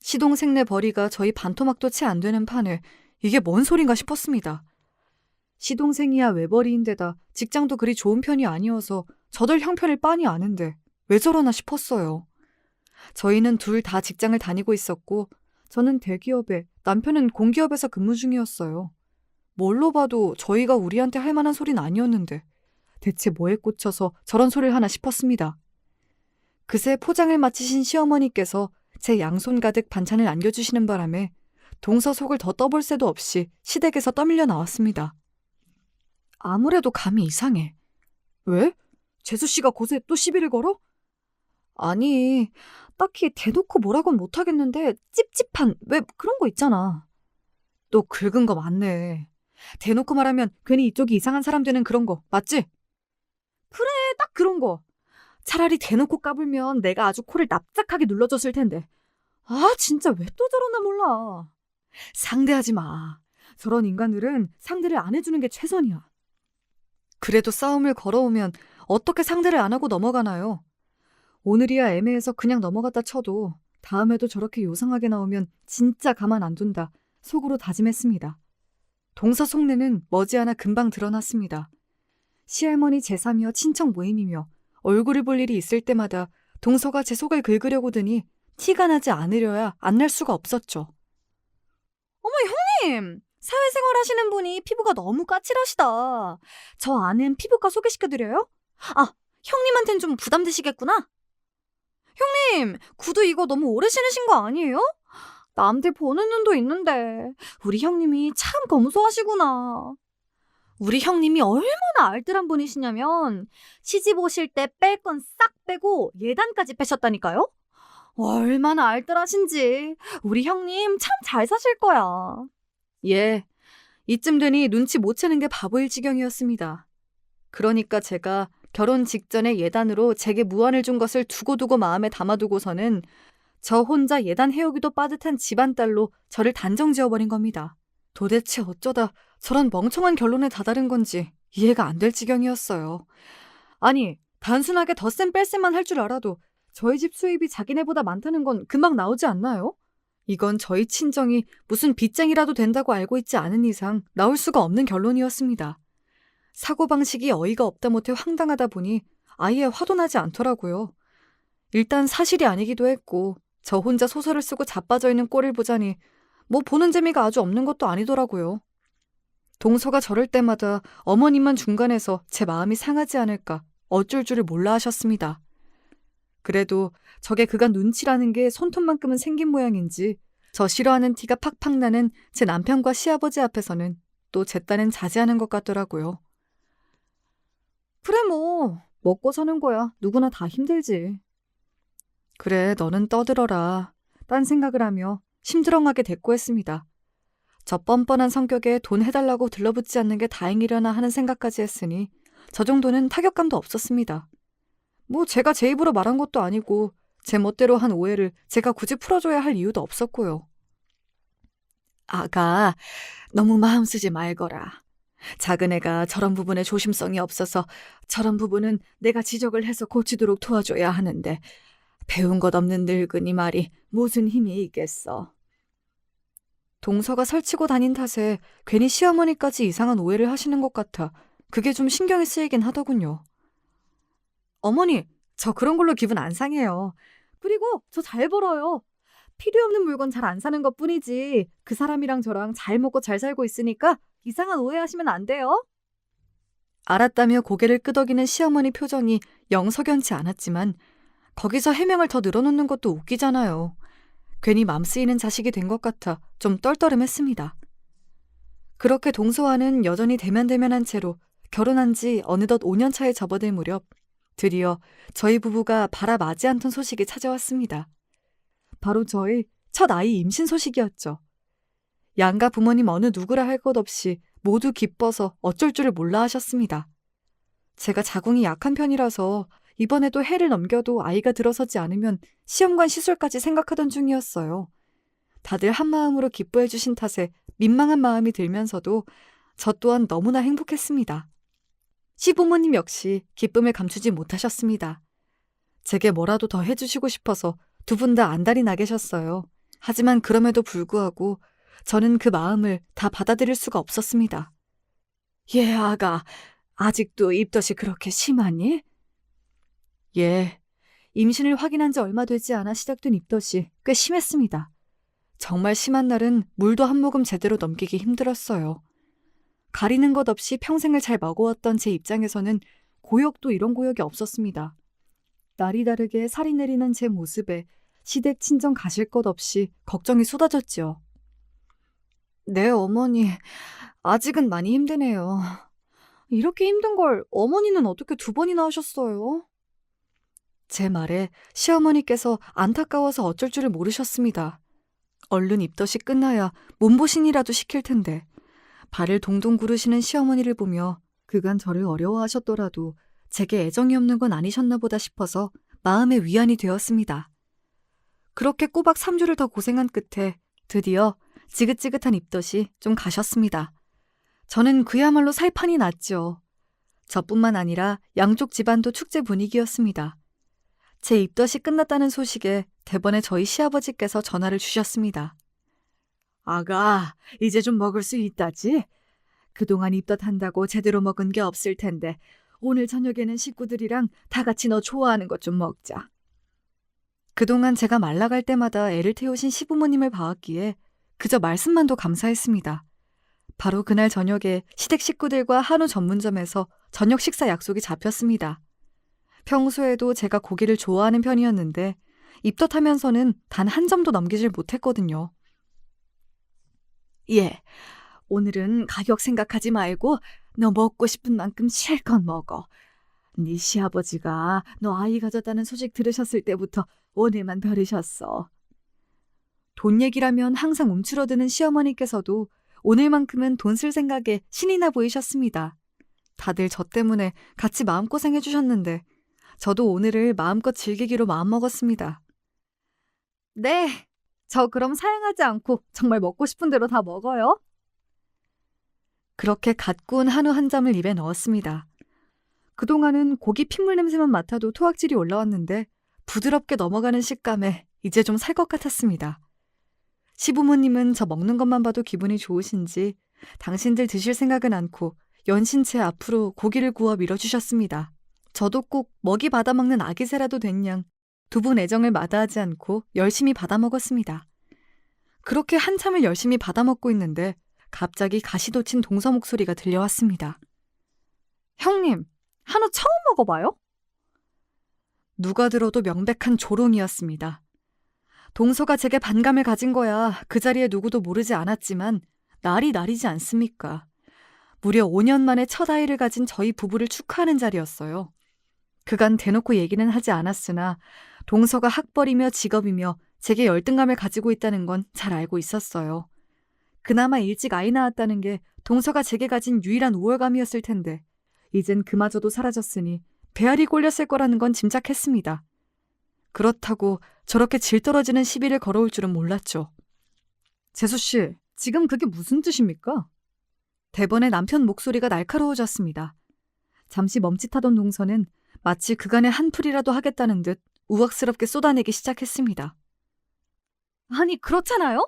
시동생네 벌이가 저희 반토막도 채 안 되는 판에 이게 뭔 소린가 싶었습니다. 시동생이야 외벌이인데다 직장도 그리 좋은 편이 아니어서 저들 형편을 빤히 아는데 왜 저러나 싶었어요. 저희는 둘 다 직장을 다니고 있었고 저는 대기업에 남편은 공기업에서 근무 중이었어요. 뭘로 봐도 저희가 우리한테 할 만한 소린 아니었는데 대체 뭐에 꽂혀서 저런 소리를 하나 싶었습니다. 그새 포장을 마치신 시어머니께서 제 양손 가득 반찬을 안겨주시는 바람에 동서 속을 더 떠볼 새도 없이 시댁에서 떠밀려 나왔습니다. 아무래도 감이 이상해. 왜? 재수씨가 곳에 또 시비를 걸어? 아니, 딱히 대놓고 뭐라고는 못하겠는데 찝찝한 왜 그런 거 있잖아. 또 긁은 거 맞네. 대놓고 말하면 괜히 이쪽이 이상한 사람 되는 그런 거 맞지? 그래, 딱 그런 거. 차라리 대놓고 까불면 내가 아주 코를 납작하게 눌러줬을 텐데. 아, 진짜 왜 또 저러나 몰라. 상대하지 마. 저런 인간들은 상대를 안 해주는 게 최선이야. 그래도 싸움을 걸어오면 어떻게 상대를 안 하고 넘어가나요? 오늘이야 애매해서 그냥 넘어갔다 쳐도 다음에도 저렇게 요상하게 나오면 진짜 가만 안 둔다 속으로 다짐했습니다. 동서 속내는 머지않아 금방 드러났습니다. 시할머니 제사며 친척 모임이며 얼굴을 볼 일이 있을 때마다 동서가 제 속을 긁으려고 드니 티가 나지 않으려야 안 날 수가 없었죠. 어머, 형님! 사회생활 하시는 분이 피부가 너무 까칠하시다. 저 아는 피부과 소개시켜드려요? 아, 형님한텐 좀 부담되시겠구나. 형님, 구두 이거 너무 오래 신으신 거 아니에요? 남들 보는 눈도 있는데 우리 형님이 참 검소하시구나. 우리 형님이 얼마나 알뜰한 분이시냐면 시집 오실 때 뺄 건 싹 빼고 예단까지 빼셨다니까요? 얼마나 알뜰하신지 우리 형님 참 잘 사실 거야. 예, 이쯤 되니 눈치 못 채는 게 바보일 지경이었습니다. 그러니까 제가 결혼 직전에 예단으로 제게 무안을 준 것을 두고두고 마음에 담아두고서는 저 혼자 예단 해오기도 빠듯한 집안딸로 저를 단정지어버린 겁니다. 도대체 어쩌다 저런 멍청한 결론에 다다른 건지 이해가 안 될 지경이었어요. 아니, 단순하게 덧셈 뺄셈만 할 줄 알아도 저희 집 수입이 자기네보다 많다는 건 금방 나오지 않나요? 이건 저희 친정이 무슨 빚쟁이라도 된다고 알고 있지 않은 이상 나올 수가 없는 결론이었습니다. 사고방식이 어이가 없다 못해 황당하다 보니 아예 화도 나지 않더라고요. 일단 사실이 아니기도 했고 저 혼자 소설을 쓰고 자빠져 있는 꼴을 보자니 뭐 보는 재미가 아주 없는 것도 아니더라고요. 동서가 저럴 때마다 어머님만 중간에서 제 마음이 상하지 않을까 어쩔 줄을 몰라 하셨습니다. 그래도 저게 그간 눈치라는 게 손톱만큼은 생긴 모양인지 저 싫어하는 티가 팍팍 나는 제 남편과 시아버지 앞에서는 또 제 딴엔 자제하는 것 같더라고요. 그래 뭐 먹고 사는 거야. 누구나 다 힘들지. 그래, 너는 떠들어라. 딴 생각을 하며 심드렁하게 대꾸했습니다. 저 뻔뻔한 성격에 돈 해달라고 들러붙지 않는 게 다행이려나 하는 생각까지 했으니 저 정도는 타격감도 없었습니다. 뭐 제가 제 입으로 말한 것도 아니고 제 멋대로 한 오해를 제가 굳이 풀어줘야 할 이유도 없었고요. 아가, 너무 마음 쓰지 말거라. 작은 애가 저런 부분에 조심성이 없어서 저런 부분은 내가 지적을 해서 고치도록 도와줘야 하는데 배운 것 없는 늙은이 말이 무슨 힘이 있겠어. 동서가 설치고 다닌 탓에 괜히 시어머니까지 이상한 오해를 하시는 것 같아 그게 좀 신경이 쓰이긴 하더군요. 어머니, 저 그런 걸로 기분 안 상해요. 그리고 저 잘 벌어요. 필요 없는 물건 잘 안 사는 것 뿐이지 그 사람이랑 저랑 잘 먹고 잘 살고 있으니까 이상한 오해하시면 안 돼요. 알았다며 고개를 끄덕이는 시어머니 표정이 영 석연치 않았지만 거기서 해명을 더 늘어놓는 것도 웃기잖아요. 괜히 맘 쓰이는 자식이 된 것 같아 좀 떨떠름했습니다. 그렇게 동서와는 여전히 대면대면한 채로 결혼한 지 어느덧 5년 차에 접어들 무렵 드디어 저희 부부가 바라마지 않던 소식이 찾아왔습니다. 바로 저희 첫 아이 임신 소식이었죠. 양가 부모님 어느 누구라 할 것 없이 모두 기뻐서 어쩔 줄을 몰라 하셨습니다. 제가 자궁이 약한 편이라서 이번에도 해를 넘겨도 아이가 들어서지 않으면 시험관 시술까지 생각하던 중이었어요. 다들 한마음으로 기뻐해 주신 탓에 민망한 마음이 들면서도 저 또한 너무나 행복했습니다. 시부모님 역시 기쁨을 감추지 못하셨습니다. 제게 뭐라도 더 해주시고 싶어서 두 분 다 안달이 나 계셨어요. 하지만 그럼에도 불구하고 저는 그 마음을 다 받아들일 수가 없었습니다. 예, 아가, 아직도 입덧이 그렇게 심하니? 예, 임신을 확인한 지 얼마 되지 않아 시작된 입덧이 꽤 심했습니다. 정말 심한 날은 물도 한 모금 제대로 넘기기 힘들었어요. 가리는 것 없이 평생을 잘 먹어왔던 제 입장에서는 고역도 이런 고역이 없었습니다. 날이 다르게 살이 내리는 제 모습에 시댁 친정 가실 것 없이 걱정이 쏟아졌지요. 네, 어머니, 아직은 많이 힘드네요. 이렇게 힘든 걸 어머니는 어떻게 두 번이나 하셨어요? 제 말에 시어머니께서 안타까워서 어쩔 줄을 모르셨습니다. 얼른 입덧이 끝나야 몸보신이라도 시킬 텐데 발을 동동 구르시는 시어머니를 보며 그간 저를 어려워하셨더라도 제게 애정이 없는 건 아니셨나 보다 싶어서 마음의 위안이 되었습니다. 그렇게 꼬박 3주를 더 고생한 끝에 드디어 지긋지긋한 입덧이 좀 가셨습니다. 저는 그야말로 살판이 났죠. 저뿐만 아니라 양쪽 집안도 축제 분위기였습니다. 제 입덧이 끝났다는 소식에 대번에 저희 시아버지께서 전화를 주셨습니다. 아가, 이제 좀 먹을 수 있다지? 그동안 입덧한다고 제대로 먹은 게 없을 텐데 오늘 저녁에는 식구들이랑 다 같이 너 좋아하는 것 좀 먹자. 그동안 제가 말라갈 때마다 애를 태우신 시부모님을 봐왔기에 그저 말씀만도 감사했습니다. 바로 그날 저녁에 시댁 식구들과 한우 전문점에서 저녁 식사 약속이 잡혔습니다. 평소에도 제가 고기를 좋아하는 편이었는데 입덧하면서는 단 한 점도 넘기질 못했거든요. 예, 오늘은 가격 생각하지 말고 너 먹고 싶은 만큼 실컷 먹어. 네 시아버지가 너 아이 가졌다는 소식 들으셨을 때부터 오늘만 벼르셨어. 돈 얘기라면 항상 움츠러드는 시어머니께서도 오늘만큼은 돈 쓸 생각에 신이 나 보이셨습니다. 다들 저 때문에 같이 마음고생해 주셨는데 저도 오늘을 마음껏 즐기기로 마음먹었습니다. 네, 저 그럼 사양하지 않고 정말 먹고 싶은 대로 다 먹어요. 그렇게 갓 구운 한우 한 점을 입에 넣었습니다. 그동안은 고기 핏물 냄새만 맡아도 토악질이 올라왔는데 부드럽게 넘어가는 식감에 이제 좀 살 것 같았습니다. 시부모님은 저 먹는 것만 봐도 기분이 좋으신지 당신들 드실 생각은 않고 연신체 앞으로 고기를 구워 밀어주셨습니다. 저도 꼭 먹이 받아먹는 아기새라도 된 양 두 분 애정을 마다하지 않고 열심히 받아먹었습니다. 그렇게 한참을 열심히 받아먹고 있는데 갑자기 가시돋친 동서 목소리가 들려왔습니다. 형님, 한우 처음 먹어봐요? 누가 들어도 명백한 조롱이었습니다. 동서가 제게 반감을 가진 거야 그 자리에 누구도 모르지 않았지만 날이 날이지 않습니까? 무려 5년 만에 첫 아이를 가진 저희 부부를 축하하는 자리였어요. 그간 대놓고 얘기는 하지 않았으나 동서가 학벌이며 직업이며 제게 열등감을 가지고 있다는 건 잘 알고 있었어요. 그나마 일찍 아이 낳았다는 게 동서가 제게 가진 유일한 우월감이었을 텐데 이젠 그마저도 사라졌으니 배알이 꼴렸을 거라는 건 짐작했습니다. 그렇다고 저렇게 질 떨어지는 시비를 걸어올 줄은 몰랐죠. 재수씨, 지금 그게 무슨 뜻입니까? 대번에 남편 목소리가 날카로워졌습니다. 잠시 멈칫하던 동서는 마치 그간의 한풀이라도 하겠다는 듯 우악스럽게 쏟아내기 시작했습니다. 아니, 그렇잖아요?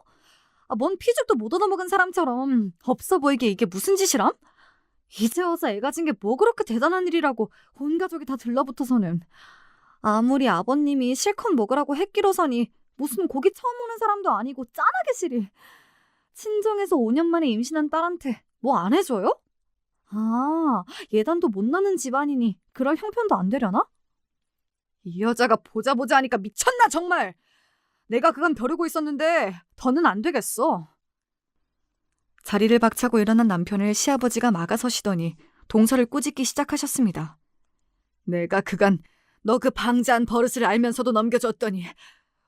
뭔 피죽도 못 얻어먹은 사람처럼 없어 보이게 이게 무슨 짓이람? 이제 와서 애 가진 게 뭐 그렇게 대단한 일이라고 온 가족이 다 들러붙어서는. 아무리 아버님이 실컷 먹으라고 했기로서니 무슨 고기 처음 먹는 사람도 아니고 짠하게 시리. 친정에서 5년 만에 임신한 딸한테 뭐 안 해줘요? 예단도 못 나는 집안이니 그럴 형편도 안 되려나? 이 여자가 보자 하니까 미쳤나 정말. 내가 그간 벼르고 있었는데 더는 안 되겠어. 자리를 박차고 일어난 남편을 시아버지가 막아서시더니 동서를 꾸짖기 시작하셨습니다. 내가 그간 너 그 방자한 버릇을 알면서도 넘겨줬더니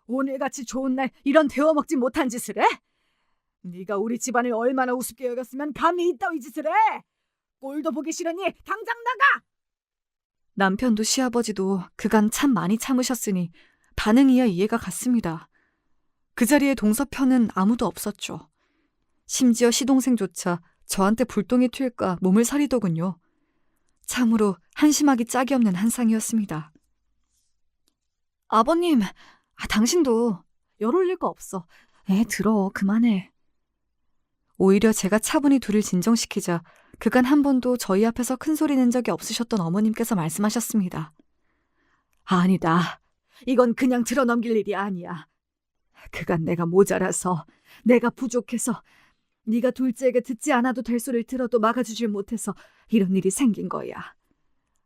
오늘같이 좋은 날 이런 데워먹지 못한 짓을 해? 네가 우리 집안을 얼마나 우습게 여겼으면 감히 이따위 짓을 해? 꼴도 보기 싫으니 당장 나가! 남편도 시아버지도 그간 참 많이 참으셨으니 반응이야 이해가 갔습니다. 그 자리에 동서 편은 아무도 없었죠. 심지어 시동생조차 저한테 불똥이 튈까 몸을 사리더군요. 참으로 한심하기 짝이 없는 한상이었습니다. 아버님, 당신도 열 올릴 거 없어. 애 들어, 그만해. 오히려 제가 차분히 둘을 진정시키자 그간 한 번도 저희 앞에서 큰 소리 낸 적이 없으셨던 어머님께서 말씀하셨습니다. 아니다. 이건 그냥 들어넘길 일이 아니야. 그간 내가 모자라서, 내가 부족해서, 네가 둘째에게 듣지 않아도 될 소리를 들어도 막아주질 못해서 이런 일이 생긴 거야.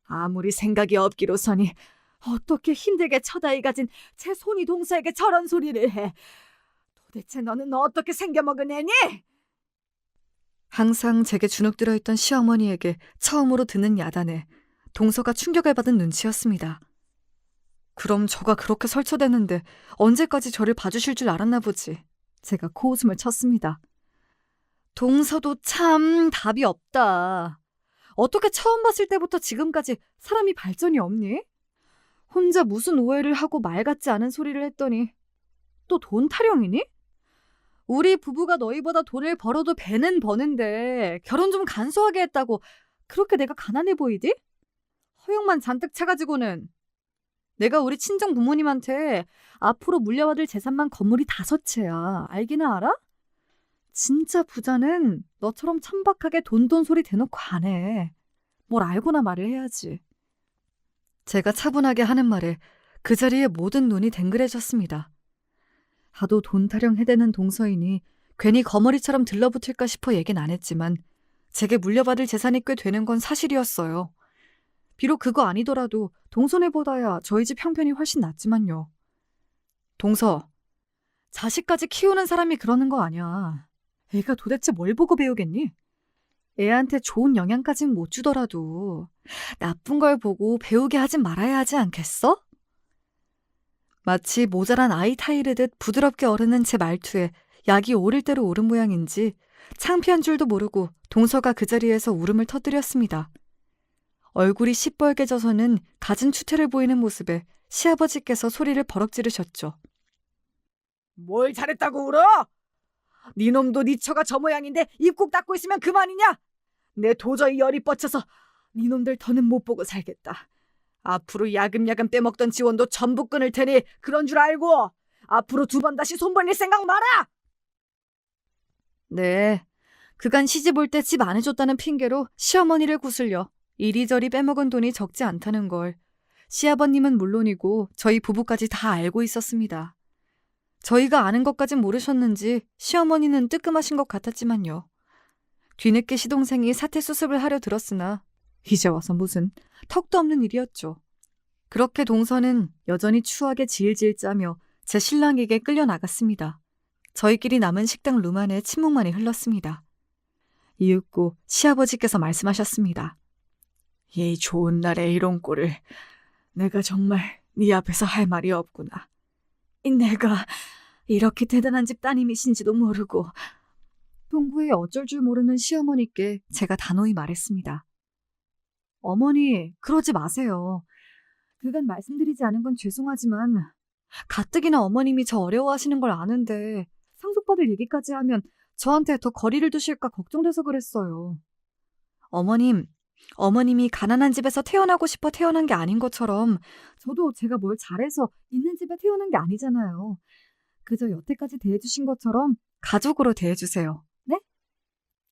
아무리 생각이 없기로서니 어떻게 힘들게 첫 아이 가진 제 손이 동서에게 저런 소리를 해. 도대체 너는 어떻게 생겨먹은 애니? 항상 제게 주눅 들어있던 시어머니에게 처음으로 듣는 야단에 동서가 충격을 받은 눈치였습니다. 그럼 저가 그렇게 설쳐대는데 언제까지 저를 봐주실 줄 알았나 보지. 제가 코웃음을 쳤습니다. 동서도 참 답이 없다. 어떻게 처음 봤을 때부터 지금까지 사람이 발전이 없니? 혼자 무슨 오해를 하고 말 같지 않은 소리를 했더니 또 돈 타령이니? 우리 부부가 너희보다 돈을 벌어도 배는 버는데 결혼 좀 간소하게 했다고 그렇게 내가 가난해 보이디? 허영만 잔뜩 차가지고는 내가 우리 친정 부모님한테 앞으로 물려받을 재산만 건물이 5채야. 알기나 알아? 진짜 부자는 너처럼 천박하게 돈 소리 대놓고 안 해. 뭘 알고나 말을 해야지. 제가 차분하게 하는 말에 그 자리에 모든 눈이 댕그레졌습니다. 하도 돈 타령 해대는 동서이니 괜히 거머리처럼 들러붙을까 싶어 얘긴 안 했지만 제게 물려받을 재산이 꽤 되는 건 사실이었어요. 비록 그거 아니더라도 동선애보다야 저희 집 형편이 훨씬 낫지만요. 동서, 자식까지 키우는 사람이 그러는 거 아니야. 애가 도대체 뭘 보고 배우겠니? 애한테 좋은 영향까진 못 주더라도 나쁜 걸 보고 배우게 하진 말아야 하지 않겠어? 마치 모자란 아이 타이르듯 부드럽게 어르는 제 말투에 약이 오를 대로 오른 모양인지 창피한 줄도 모르고 동서가 그 자리에서 울음을 터뜨렸습니다. 얼굴이 시뻘개져서는 갖은 추태를 보이는 모습에 시아버지께서 소리를 버럭 지르셨죠. 뭘 잘했다고 울어? 네 놈도 네 처가 저 모양인데 입국 닫고 있으면 그만이냐? 내 도저히 열이 뻗쳐서 네 놈들 더는 못 보고 살겠다. 앞으로 야금야금 빼먹던 지원도 전부 끊을 테니 그런 줄 알고 앞으로 2번 다시 손 벌릴 생각 마라! 네, 그간 시집 올 때 집 안 해줬다는 핑계로 시어머니를 구슬려 이리저리 빼먹은 돈이 적지 않다는 걸 시아버님은 물론이고 저희 부부까지 다 알고 있었습니다. 저희가 아는 것까진 모르셨는지 시어머니는 뜨끔하신 것 같았지만요. 뒤늦게 시동생이 사태 수습을 하려 들었으나 이제 와서 무슨 턱도 없는 일이었죠. 그렇게 동서는 여전히 추하게 질질 짜며 제 신랑에게 끌려나갔습니다. 저희끼리 남은 식당 룸 안에 침묵만이 흘렀습니다. 이윽고 시아버지께서 말씀하셨습니다. 이 좋은 날에 이런 꼴을 내가 정말 네 앞에서 할 말이 없구나. 내가 이렇게 대단한 집 따님이신지도 모르고 동구에 어쩔 줄 모르는 시어머니께 제가 단호히 말했습니다. 어머니, 그러지 마세요. 그간 말씀드리지 않은 건 죄송하지만 가뜩이나 어머님이 저 어려워하시는 걸 아는데 상속받을 얘기까지 하면 저한테 더 거리를 두실까 걱정돼서 그랬어요. 어머님이 가난한 집에서 태어나고 싶어 태어난 게 아닌 것처럼 저도 제가 뭘 잘해서 있는 집에 태어난 게 아니잖아요. 그저 여태까지 대해주신 것처럼 가족으로 대해주세요. 네?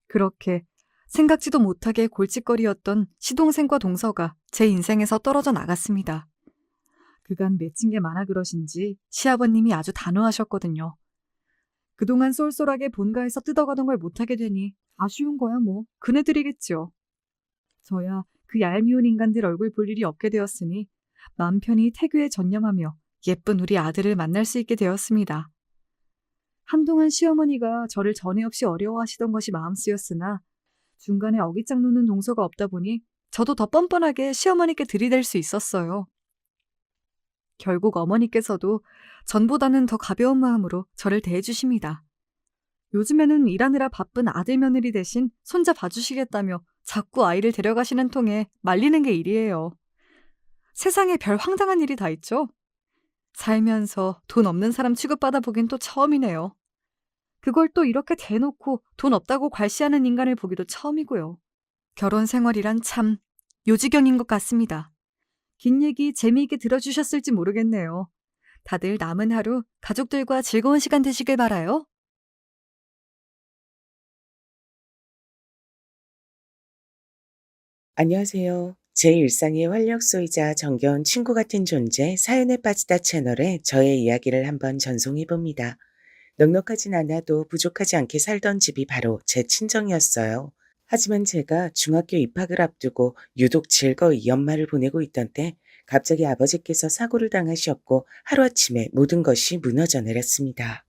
그렇게 생각지도 못하게 골칫거리였던 시동생과 동서가 제 인생에서 떨어져 나갔습니다. 그간 맺힌 게 많아 그러신지 시아버님이 아주 단호하셨거든요. 그동안 쏠쏠하게 본가에서 뜯어가던 걸 못하게 되니 아쉬운 거야 뭐 그네들이겠죠. 저야 그 얄미운 인간들 얼굴 볼 일이 없게 되었으니 맘 편히 태교에 전념하며 예쁜 우리 아들을 만날 수 있게 되었습니다. 한동안 시어머니가 저를 전에 없이 어려워하시던 것이 마음 쓰였으나 중간에 어깃장 놓는 동서가 없다 보니 저도 더 뻔뻔하게 시어머니께 들이댈 수 있었어요. 결국 어머니께서도 전보다는 더 가벼운 마음으로 저를 대해주십니다. 요즘에는 일하느라 바쁜 아들 며느리 대신 손자 봐주시겠다며 자꾸 아이를 데려가시는 통에 말리는 게 일이에요. 세상에 별 황당한 일이 다 있죠? 살면서 돈 없는 사람 취급받아 보긴 또 처음이네요. 그걸 또 이렇게 대놓고 돈 없다고 괄시하는 인간을 보기도 처음이고요. 결혼 생활이란 참 요지경인 것 같습니다. 긴 얘기 재미있게 들어주셨을지 모르겠네요. 다들 남은 하루 가족들과 즐거운 시간 되시길 바라요. 안녕하세요. 제 일상의 활력소이자 정겨운 친구 같은 존재 사연에 빠지다 채널에 저의 이야기를 한번 전송해봅니다. 넉넉하진 않아도 부족하지 않게 살던 집이 바로 제 친정이었어요. 하지만 제가 중학교 입학을 앞두고 유독 즐거이 연말을 보내고 있던 때 갑자기 아버지께서 사고를 당하셨고 하루아침에 모든 것이 무너져 내렸습니다.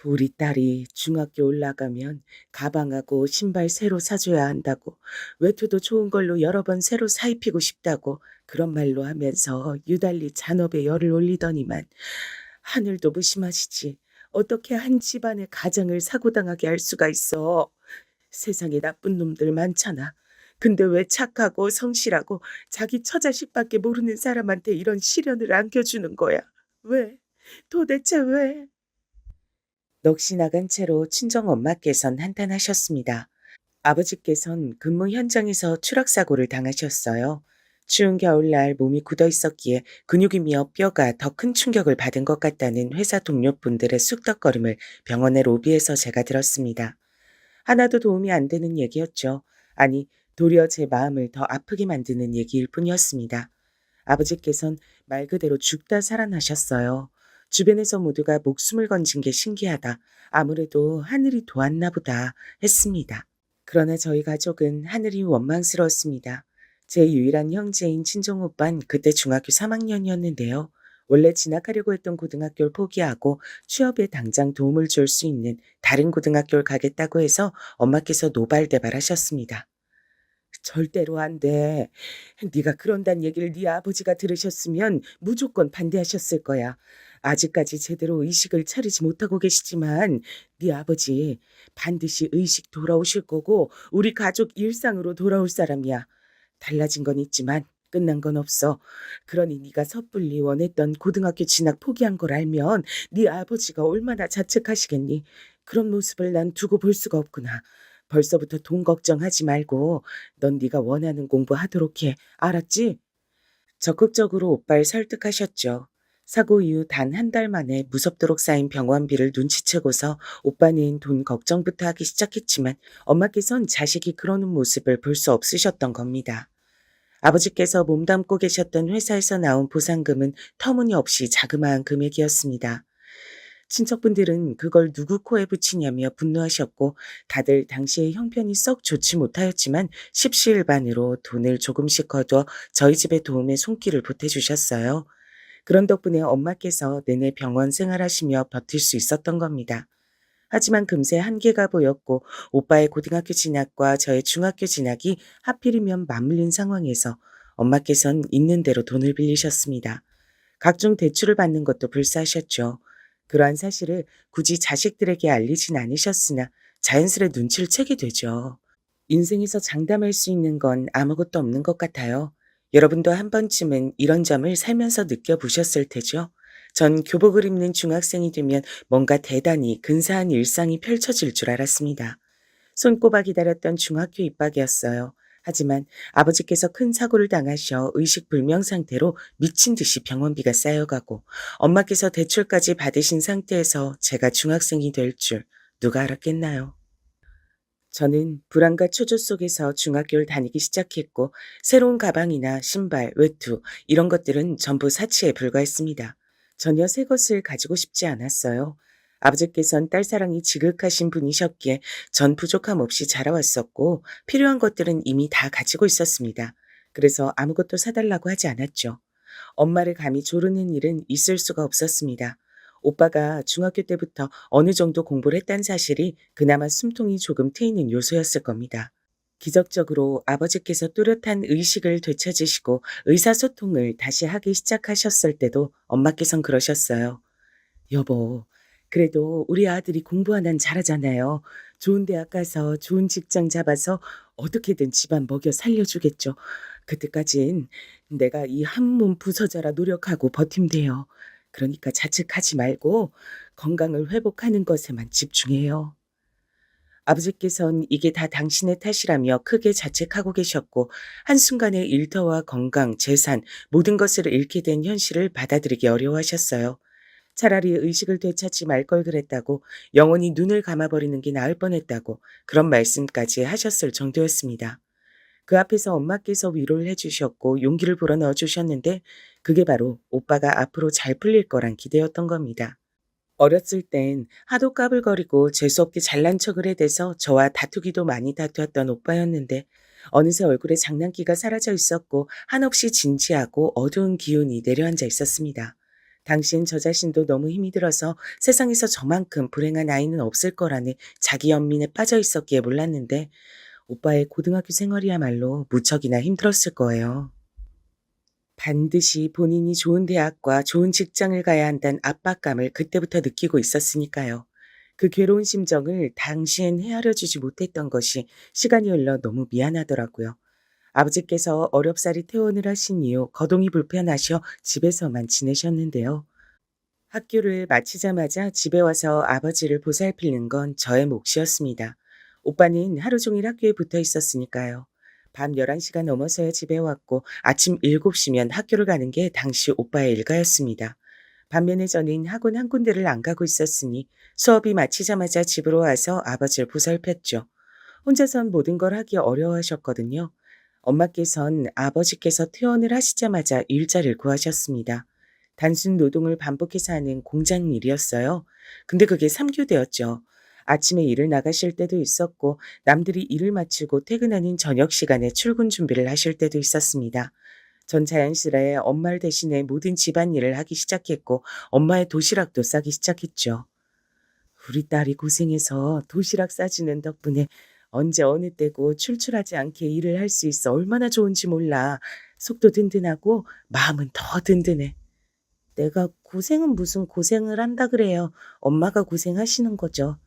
우리 딸이 중학교 올라가면 가방하고 신발 새로 사줘야 한다고, 외투도 좋은 걸로 여러 번 새로 사입히고 싶다고 그런 말로 하면서 유달리 잔업에 열을 올리더니만 하늘도 무심하시지. 어떻게 한 집안의 가정을 사고당하게 할 수가 있어. 세상에 나쁜 놈들 많잖아. 근데 왜 착하고 성실하고 자기 처자식밖에 모르는 사람한테 이런 시련을 안겨주는 거야? 왜? 도대체 왜? 넋이 나간 채로 친정엄마께선 한탄하셨습니다. 아버지께선 근무 현장에서 추락사고를 당하셨어요. 추운 겨울날 몸이 굳어 있었기에 근육이며 뼈가 더 큰 충격을 받은 것 같다는 회사 동료분들의 쑥덕거림을 병원의 로비에서 제가 들었습니다. 하나도 도움이 안 되는 얘기였죠. 아니, 도리어 제 마음을 더 아프게 만드는 얘기일 뿐이었습니다. 아버지께선 말 그대로 죽다 살아나셨어요. 주변에서 모두가 목숨을 건진 게 신기하다. 아무래도 하늘이 도왔나 보다 했습니다. 그러나 저희 가족은 하늘이 원망스러웠습니다. 제 유일한 형제인 친정 오빤 그때 중학교 3학년이었는데요. 원래 진학하려고 했던 고등학교를 포기하고 취업에 당장 도움을 줄 수 있는 다른 고등학교를 가겠다고 해서 엄마께서 노발대발하셨습니다. 절대로 안 돼. 네가 그런다는 얘기를 네 아버지가 들으셨으면 무조건 반대하셨을 거야. 아직까지 제대로 의식을 차리지 못하고 계시지만 네 아버지 반드시 의식 돌아오실 거고 우리 가족 일상으로 돌아올 사람이야. 달라진 건 있지만 끝난 건 없어. 그러니 네가 섣불리 원했던 고등학교 진학 포기한 걸 알면 네 아버지가 얼마나 자책하시겠니. 그런 모습을 난 두고 볼 수가 없구나. 벌써부터 돈 걱정하지 말고 넌 네가 원하는 공부하도록 해. 알았지? 적극적으로 오빠를 설득하셨죠. 사고 이후 단 한 달 만에 무섭도록 쌓인 병원비를 눈치채고서 오빠는 돈 걱정부터 하기 시작했지만 엄마께선 자식이 그러는 모습을 볼 수 없으셨던 겁니다. 아버지께서 몸담고 계셨던 회사에서 나온 보상금은 터무니없이 자그마한 금액이었습니다. 친척분들은 그걸 누구 코에 붙이냐며 분노하셨고 다들 당시의 형편이 썩 좋지 못하였지만 십시일반으로 돈을 조금씩 거둬 저희 집의 도움에 손길을 보태주셨어요. 그런 덕분에 엄마께서 내내 병원 생활하시며 버틸 수 있었던 겁니다. 하지만 금세 한계가 보였고 오빠의 고등학교 진학과 저의 중학교 진학이 하필이면 맞물린 상황에서 엄마께선 있는 대로 돈을 빌리셨습니다. 각종 대출을 받는 것도 불사하셨죠. 그러한 사실을 굳이 자식들에게 알리진 않으셨으나 자연스레 눈치를 채게 되죠. 인생에서 장담할 수 있는 건 아무것도 없는 것 같아요. 여러분도 한 번쯤은 이런 점을 살면서 느껴보셨을 테죠. 전 교복을 입는 중학생이 되면 뭔가 대단히 근사한 일상이 펼쳐질 줄 알았습니다. 손꼽아 기다렸던 중학교 입학이었어요. 하지만 아버지께서 큰 사고를 당하셔 의식불명 상태로 미친 듯이 병원비가 쌓여가고 엄마께서 대출까지 받으신 상태에서 제가 중학생이 될 줄 누가 알았겠나요? 저는 불안과 초조 속에서 중학교를 다니기 시작했고 새로운 가방이나 신발, 외투 이런 것들은 전부 사치에 불과했습니다. 전혀 새 것을 가지고 싶지 않았어요. 아버지께선 딸사랑이 지극하신 분이셨기에 전 부족함 없이 자라왔었고 필요한 것들은 이미 다 가지고 있었습니다. 그래서 아무것도 사달라고 하지 않았죠. 엄마를 감히 조르는 일은 있을 수가 없었습니다. 오빠가 중학교 때부터 어느 정도 공부를 했다는 사실이 그나마 숨통이 조금 트이는 요소였을 겁니다. 기적적으로 아버지께서 뚜렷한 의식을 되찾으시고 의사소통을 다시 하기 시작하셨을 때도 엄마께선 그러셨어요. 여보, 그래도 우리 아들이 공부 하나는 잘하잖아요. 좋은 대학 가서 좋은 직장 잡아서 어떻게든 집안 먹여 살려주겠죠. 그때까진 내가 이 한 몸 부서져라 노력하고 버팀대요. 그러니까 자책하지 말고 건강을 회복하는 것에만 집중해요. 아버지께선 이게 다 당신의 탓이라며 크게 자책하고 계셨고 한순간에 일터와 건강, 재산 모든 것을 잃게 된 현실을 받아들이기 어려워하셨어요. 차라리 의식을 되찾지 말 걸 그랬다고 영원히 눈을 감아버리는 게 나을 뻔했다고 그런 말씀까지 하셨을 정도였습니다. 그 앞에서 엄마께서 위로를 해주셨고 용기를 불어넣어 주셨는데 그게 바로 오빠가 앞으로 잘 풀릴 거란 기대였던 겁니다. 어렸을 땐 하도 까불거리고 재수없게 잘난 척을 해대서 저와 다투기도 많이 다투었던 오빠였는데 어느새 얼굴에 장난기가 사라져 있었고 한없이 진지하고 어두운 기운이 내려앉아 있었습니다. 당시엔 저 자신도 너무 힘이 들어서 세상에서 저만큼 불행한 아이는 없을 거라는 자기 연민에 빠져 있었기에 몰랐는데 오빠의 고등학교 생활이야말로 무척이나 힘들었을 거예요. 반드시 본인이 좋은 대학과 좋은 직장을 가야 한다는 압박감을 그때부터 느끼고 있었으니까요. 그 괴로운 심정을 당시엔 헤아려 주지 못했던 것이 시간이 흘러 너무 미안하더라고요. 아버지께서 어렵사리 퇴원을 하신 이후 거동이 불편하셔 집에서만 지내셨는데요. 학교를 마치자마자 집에 와서 아버지를 보살피는 건 저의 몫이었습니다. 오빠는 하루 종일 학교에 붙어 있었으니까요. 밤 11시가 넘어서야 집에 왔고 아침 7시면 학교를 가는 게 당시 오빠의 일과였습니다. 반면에 저는 학원 한 군데를 안 가고 있었으니 수업이 마치자마자 집으로 와서 아버지를 보살폈죠. 혼자선 모든 걸 하기 어려워하셨거든요. 엄마께선 아버지께서 퇴원을 하시자마자 일자리를 구하셨습니다. 단순 노동을 반복해서 하는 공장 일이었어요. 근데 그게 3교대였죠. 아침에 일을 나가실 때도 있었고 남들이 일을 마치고 퇴근하는 저녁 시간에 출근 준비를 하실 때도 있었습니다. 전 자연스레 엄마를 대신해 모든 집안일을 하기 시작했고 엄마의 도시락도 싸기 시작했죠. 우리 딸이 고생해서 도시락 싸주는 덕분에 언제 어느 때고 출출하지 않게 일을 할 수 있어 얼마나 좋은지 몰라. 속도 든든하고 마음은 더 든든해. 내가 고생은 무슨 고생을 한다 그래요. 엄마가 고생하시는 거죠.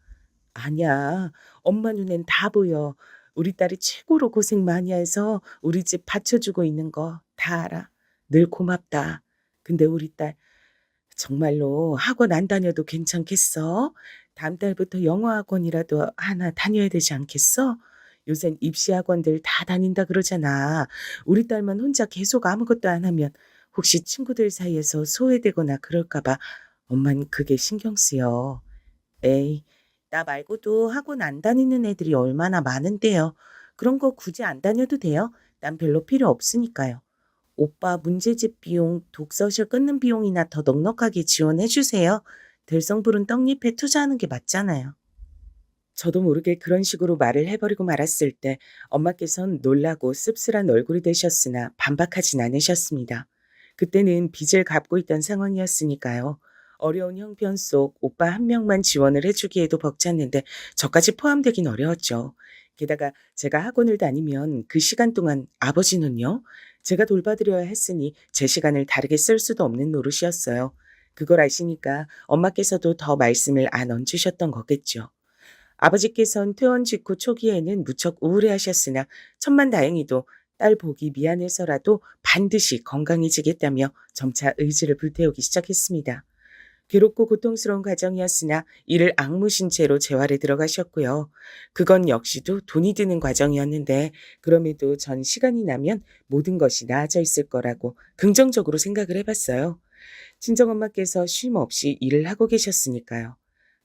아니야. 엄마 눈엔 다 보여. 우리 딸이 최고로 고생 많이 해서 우리 집 받쳐주고 있는 거 다 알아. 늘 고맙다. 근데 우리 딸 정말로 학원 안 다녀도 괜찮겠어? 다음 달부터 영어 학원이라도 하나 다녀야 되지 않겠어? 요샌 입시 학원들 다 다닌다 그러잖아. 우리 딸만 혼자 계속 아무것도 안 하면 혹시 친구들 사이에서 소외되거나 그럴까 봐 엄만 그게 신경 쓰여. 에이, 나 말고도 학원 안 다니는 애들이 얼마나 많은데요. 그런 거 굳이 안 다녀도 돼요. 난 별로 필요 없으니까요. 오빠 문제집 비용, 독서실 끊는 비용이나 더 넉넉하게 지원해 주세요. 들성부른 떡잎에 투자하는 게 맞잖아요. 저도 모르게 그런 식으로 말을 해버리고 말았을 때 엄마께선 놀라고 씁쓸한 얼굴이 되셨으나 반박하진 않으셨습니다. 그때는 빚을 갚고 있던 상황이었으니까요. 어려운 형편 속 오빠 한 명만 지원을 해주기에도 벅찼는데 저까지 포함되긴 어려웠죠. 게다가 제가 학원을 다니면 그 시간 동안 아버지는요? 제가 돌봐드려야 했으니 제 시간을 다르게 쓸 수도 없는 노릇이었어요. 그걸 아시니까 엄마께서도 더 말씀을 안 얹으셨던 거겠죠. 아버지께선 퇴원 직후 초기에는 무척 우울해하셨으나 천만다행히도 딸 보기 미안해서라도 반드시 건강해지겠다며 점차 의지를 불태우기 시작했습니다. 괴롭고 고통스러운 과정이었으나 이를 악무신 채로 재활에 들어가셨고요. 그건 역시도 돈이 드는 과정이었는데 그럼에도 전 시간이 나면 모든 것이 나아져 있을 거라고 긍정적으로 생각을 해봤어요. 친정엄마께서 쉼 없이 일을 하고 계셨으니까요.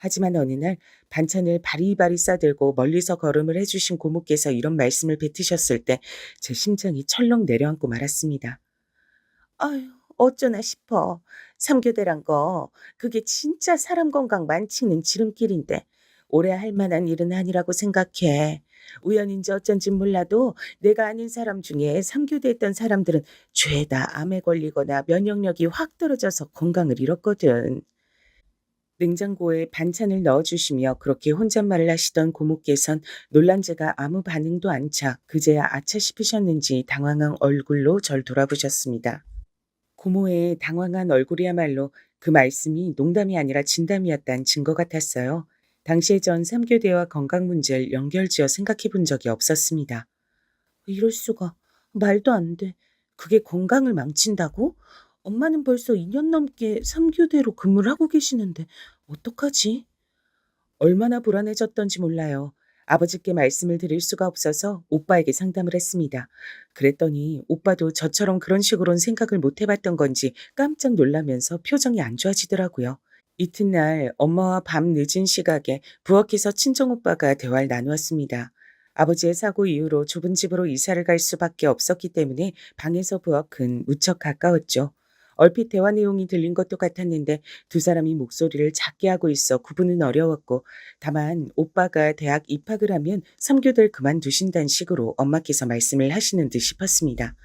하지만 어느 날 반찬을 바리바리 싸들고 멀리서 걸음을 해주신 고모께서 이런 말씀을 뱉으셨을 때 제 심장이 철렁 내려앉고 말았습니다. 아유, 어쩌나 싶어. 삼교대란 거, 그게 진짜 사람 건강 망치는 지름길인데, 오래 할 만한 일은 아니라고 생각해. 우연인지 어쩐진 몰라도 내가 아는 사람 중에 삼교대 했던 사람들은 죄다 암에 걸리거나 면역력이 확 떨어져서 건강을 잃었거든. 냉장고에 반찬을 넣어주시며 그렇게 혼잣말을 하시던 고모께선 놀란 제가 아무 반응도 않자 그제야 아차 싶으셨는지 당황한 얼굴로 절 돌아보셨습니다. 고모의 당황한 얼굴이야말로 그 말씀이 농담이 아니라 진담이었다는 증거 같았어요. 당시에 전 3교대와 건강 문제를 연결지어 생각해 본 적이 없었습니다. 이럴 수가. 말도 안 돼. 그게 건강을 망친다고? 엄마는 벌써 2년 넘게 3교대로 근무를 하고 계시는데 어떡하지? 얼마나 불안해졌던지 몰라요. 아버지께 말씀을 드릴 수가 없어서 오빠에게 상담을 했습니다. 그랬더니 오빠도 저처럼 그런 식으로는 생각을 못 해봤던 건지 깜짝 놀라면서 표정이 안 좋아지더라고요. 이튿날 엄마와 밤 늦은 시각에 부엌에서 친정오빠가 대화를 나누었습니다. 아버지의 사고 이후로 좁은 집으로 이사를 갈 수밖에 없었기 때문에 방에서 부엌은 무척 가까웠죠. 얼핏 대화 내용이 들린 것도 같았는데 두 사람이 목소리를 작게 하고 있어 구분은 어려웠고 다만 오빠가 대학 입학을 하면 3교대를 그만두신다는 식으로 엄마께서 말씀을 하시는 듯 싶었습니다.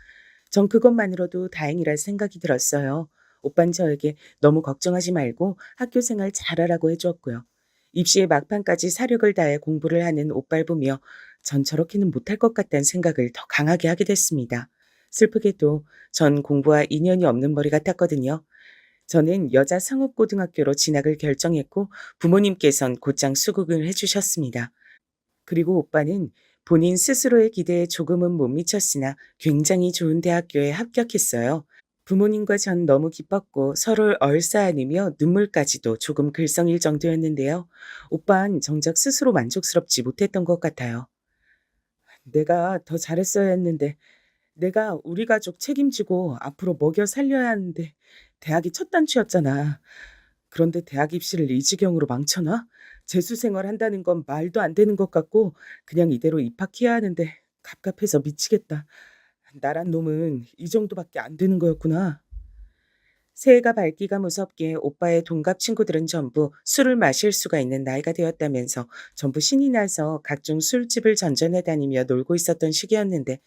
전 그것만으로도 다행이라 생각이 들었어요. 오빤 저에게 너무 걱정하지 말고 학교 생활 잘하라고 해주었고요. 입시의 막판까지 사력을 다해 공부를 하는 오빠를 보며 전 저렇게는 못할 것 같다는 생각을 더 강하게 하게 됐습니다. 슬프게도 전 공부와 인연이 없는 머리 같았거든요. 저는 여자 상업고등학교로 진학을 결정했고 부모님께선 곧장 수긍을 해주셨습니다. 그리고 오빠는 본인 스스로의 기대에 조금은 못 미쳤으나 굉장히 좋은 대학교에 합격했어요. 부모님과 전 너무 기뻤고 서로를 얼싸안으며 눈물까지도 조금 글썽일 정도였는데요. 오빠는 정작 스스로 만족스럽지 못했던 것 같아요. 내가 더 잘했어야 했는데 내가 우리 가족 책임지고 앞으로 먹여 살려야 하는데 대학이 첫 단추였잖아. 그런데 대학 입시를 이 지경으로 망쳐놔? 재수 생활 한다는 건 말도 안 되는 것 같고 그냥 이대로 입학해야 하는데 갑갑해서 미치겠다. 나란 놈은 이 정도밖에 안 되는 거였구나. 새해가 밝기가 무섭게 오빠의 동갑 친구들은 전부 술을 마실 수가 있는 나이가 되었다면서 전부 신이 나서 각종 술집을 전전해 다니며 놀고 있었던 시기였는데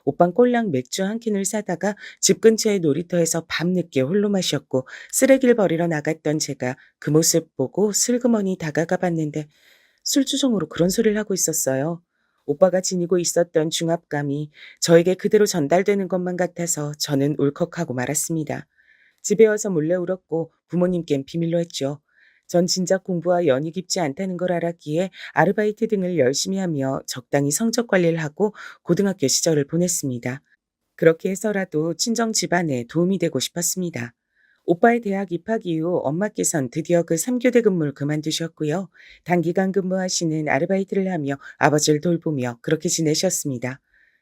오빤 꼴랑 맥주 한 캔을 사다가 집 근처의 놀이터에서 밤늦게 홀로 마셨고 쓰레기를 버리러 나갔던 제가 그 모습 보고 슬그머니 다가가 봤는데 술주정으로 그런 소리를 하고 있었어요. 오빠가 지니고 있었던 중압감이 저에게 그대로 전달되는 것만 같아서 저는 울컥하고 말았습니다. 집에 와서 몰래 울었고 부모님께는 비밀로 했죠. 전 진작 공부와 연이 깊지 않다는 걸 알았기에 아르바이트 등을 열심히 하며 적당히 성적 관리를 하고 고등학교 시절을 보냈습니다. 그렇게 해서라도 친정 집안에 도움이 되고 싶었습니다. 오빠의 대학 입학 이후 엄마께선 드디어 그 3교대 근무를 그만두셨고요. 단기간 근무하시는 아르바이트를 하며 아버지를 돌보며 그렇게 지내셨습니다.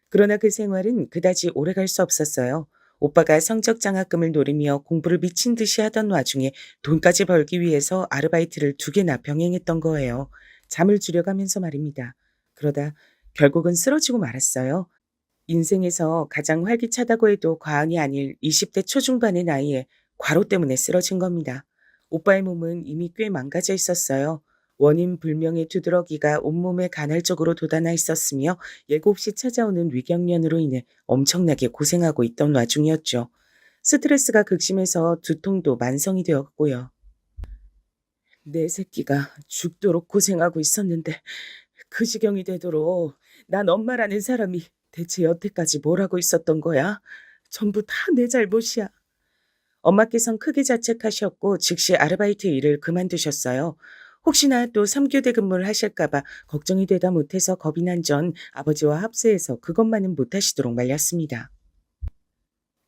그러나 그 생활은 그다지 오래 갈 수 없었어요. 오빠가 성적 장학금을 노리며 공부를 미친 듯이 하던 와중에 돈까지 벌기 위해서 아르바이트를 2개나 병행했던 거예요. 잠을 줄여가면서 말입니다. 그러다 결국은 쓰러지고 말았어요. 인생에서 가장 활기차다고 해도 과언이 아닐 20대 초중반의 나이에 과로 때문에 쓰러진 겁니다. 오빠의 몸은 이미 꽤 망가져 있었어요. 원인 불명의 두드러기가 온몸에 간헐적으로 돋아나 있었으며 예고 없이 찾아오는 위경련으로 인해 엄청나게 고생하고 있던 와중이었죠. 스트레스가 극심해서 두통도 만성이 되었고요. 내 새끼가 죽도록 고생하고 있었는데 그 지경이 되도록 난 엄마라는 사람이 대체 여태까지 뭘 하고 있었던 거야? 전부 다 내 잘못이야. 엄마께선 크게 자책하셨고 즉시 아르바이트 일을 그만두셨어요. 혹시나 또 3교대 근무를 하실까봐 걱정이 되다 못해서 겁이 난 전 아버지와 합세해서 그것만은 못하시도록 말렸습니다.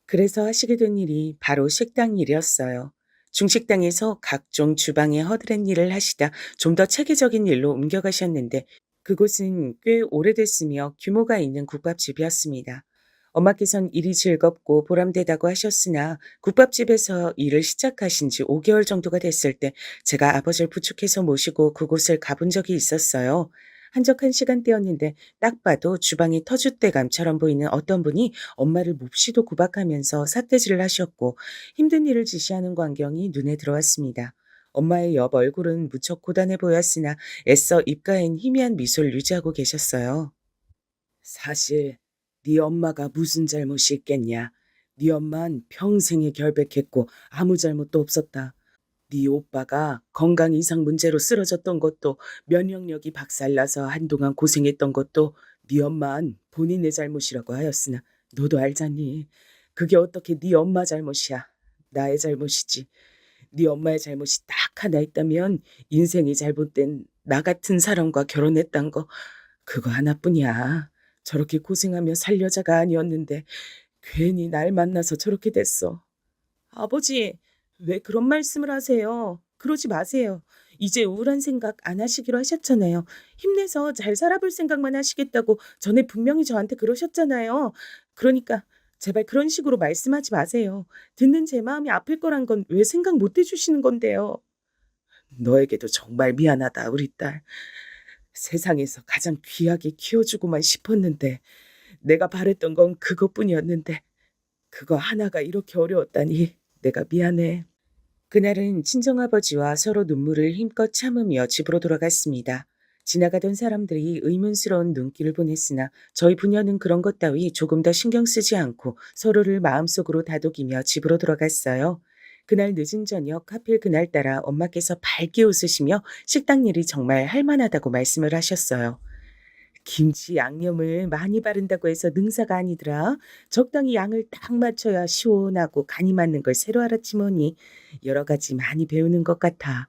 그래서 하시게 된 일이 바로 식당 일이었어요. 중식당에서 각종 주방에 허드렛 일을 하시다 좀 더 체계적인 일로 옮겨가셨는데 그곳은 꽤 오래됐으며 규모가 있는 국밥집이었습니다. 엄마께선 일이 즐겁고 보람되다고 하셨으나 국밥집에서 일을 시작하신 지 5개월 정도가 됐을 때 제가 아버지를 부축해서 모시고 그곳을 가본 적이 있었어요. 한적한 시간대였는데 딱 봐도 주방이 터줏대감처럼 보이는 어떤 분이 엄마를 몹시도 구박하면서 삿대질을 하셨고 힘든 일을 지시하는 광경이 눈에 들어왔습니다. 엄마의 옆 얼굴은 무척 고단해 보였으나 애써 입가엔 희미한 미소를 유지하고 계셨어요. 사실 네 엄마가 무슨 잘못이 있겠냐. 네 엄만 평생에 결백했고 아무 잘못도 없었다. 네 오빠가 건강 이상 문제로 쓰러졌던 것도 면역력이 박살나서 한동안 고생했던 것도 네 엄만 본인의 잘못이라고 하였으나 너도 알잖니. 그게 어떻게 네 엄마 잘못이야. 나의 잘못이지. 네 엄마의 잘못이 딱 하나 있다면 인생이 잘못된 나 같은 사람과 결혼했단 거 그거 하나뿐이야. 저렇게 고생하며 살 여자가 아니었는데 괜히 날 만나서 저렇게 됐어. 아버지, 왜 그런 말씀을 하세요? 그러지 마세요. 이제 우울한 생각 안 하시기로 하셨잖아요. 힘내서 잘 살아볼 생각만 하시겠다고 전에 분명히 저한테 그러셨잖아요. 그러니까 제발 그런 식으로 말씀하지 마세요. 듣는 제 마음이 아플 거란 건 왜 생각 못 해주시는 건데요. 너에게도 정말 미안하다, 우리 딸. 세상에서 가장 귀하게 키워주고만 싶었는데 내가 바랬던 건 그것뿐이었는데 그거 하나가 이렇게 어려웠다니 내가 미안해. 그날은 친정아버지와 서로 눈물을 힘껏 참으며 집으로 돌아갔습니다. 지나가던 사람들이 의문스러운 눈길을 보냈으나 저희 부녀는 그런 것 따위 조금 더 신경 쓰지 않고 서로를 마음속으로 다독이며 집으로 돌아갔어요. 그날 늦은 저녁 하필 그날따라 엄마께서 밝게 웃으시며 식당 일이 정말 할만하다고 말씀을 하셨어요. 김치 양념을 많이 바른다고 해서 능사가 아니더라. 적당히 양을 딱 맞춰야 시원하고 간이 맞는 걸 새로 알았지 뭐니. 여러 가지 많이 배우는 것 같아.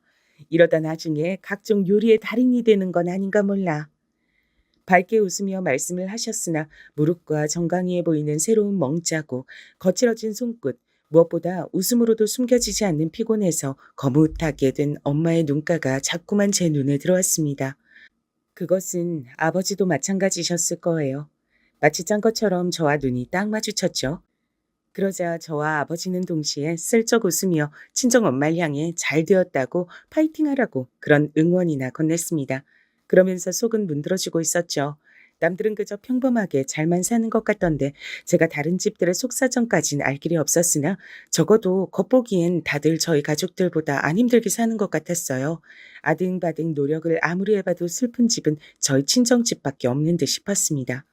이러다 나중에 각종 요리의 달인이 되는 건 아닌가 몰라. 밝게 웃으며 말씀을 하셨으나 무릎과 정강이해 보이는 새로운 멍자국, 거칠어진 손끝, 무엇보다 웃음으로도 숨겨지지 않는 피곤해서 거뭇하게 된 엄마의 눈가가 자꾸만 제 눈에 들어왔습니다. 그것은 아버지도 마찬가지셨을 거예요. 마치 짠 것처럼 저와 눈이 딱 마주쳤죠. 그러자 저와 아버지는 동시에 슬쩍 웃으며 친정엄마를 향해 잘 되었다고 파이팅하라고 그런 응원이나 건넸습니다. 그러면서 속은 문드러지고 있었죠. 남들은 그저 평범하게 잘만 사는 것 같던데 제가 다른 집들의 속사정까진 알 길이 없었으나 적어도 겉보기엔 다들 저희 가족들보다 안 힘들게 사는 것 같았어요. 아등바등 노력을 아무리 해봐도 슬픈 집은 저희 친정집밖에 없는 듯 싶었습니다.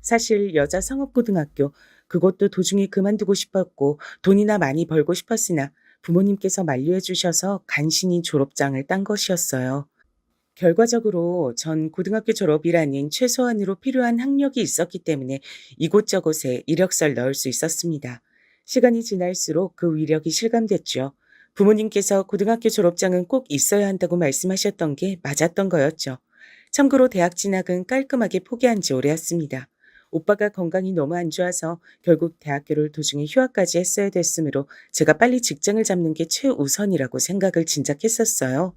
사실 여자 상업고등학교 그것도 도중에 그만두고 싶었고 돈이나 많이 벌고 싶었으나 부모님께서 만류해 주셔서 간신히 졸업장을 딴 것이었어요. 결과적으로 전 고등학교 졸업이라는 최소한으로 필요한 학력이 있었기 때문에 이곳저곳에 이력서를 넣을 수 있었습니다. 시간이 지날수록 그 위력이 실감됐죠. 부모님께서 고등학교 졸업장은 꼭 있어야 한다고 말씀하셨던 게 맞았던 거였죠. 참고로 대학 진학은 깔끔하게 포기한 지 오래였습니다. 오빠가 건강이 너무 안 좋아서 결국 대학교를 도중에 휴학까지 했어야 됐으므로 제가 빨리 직장을 잡는 게 최우선이라고 생각을 진작 했었어요.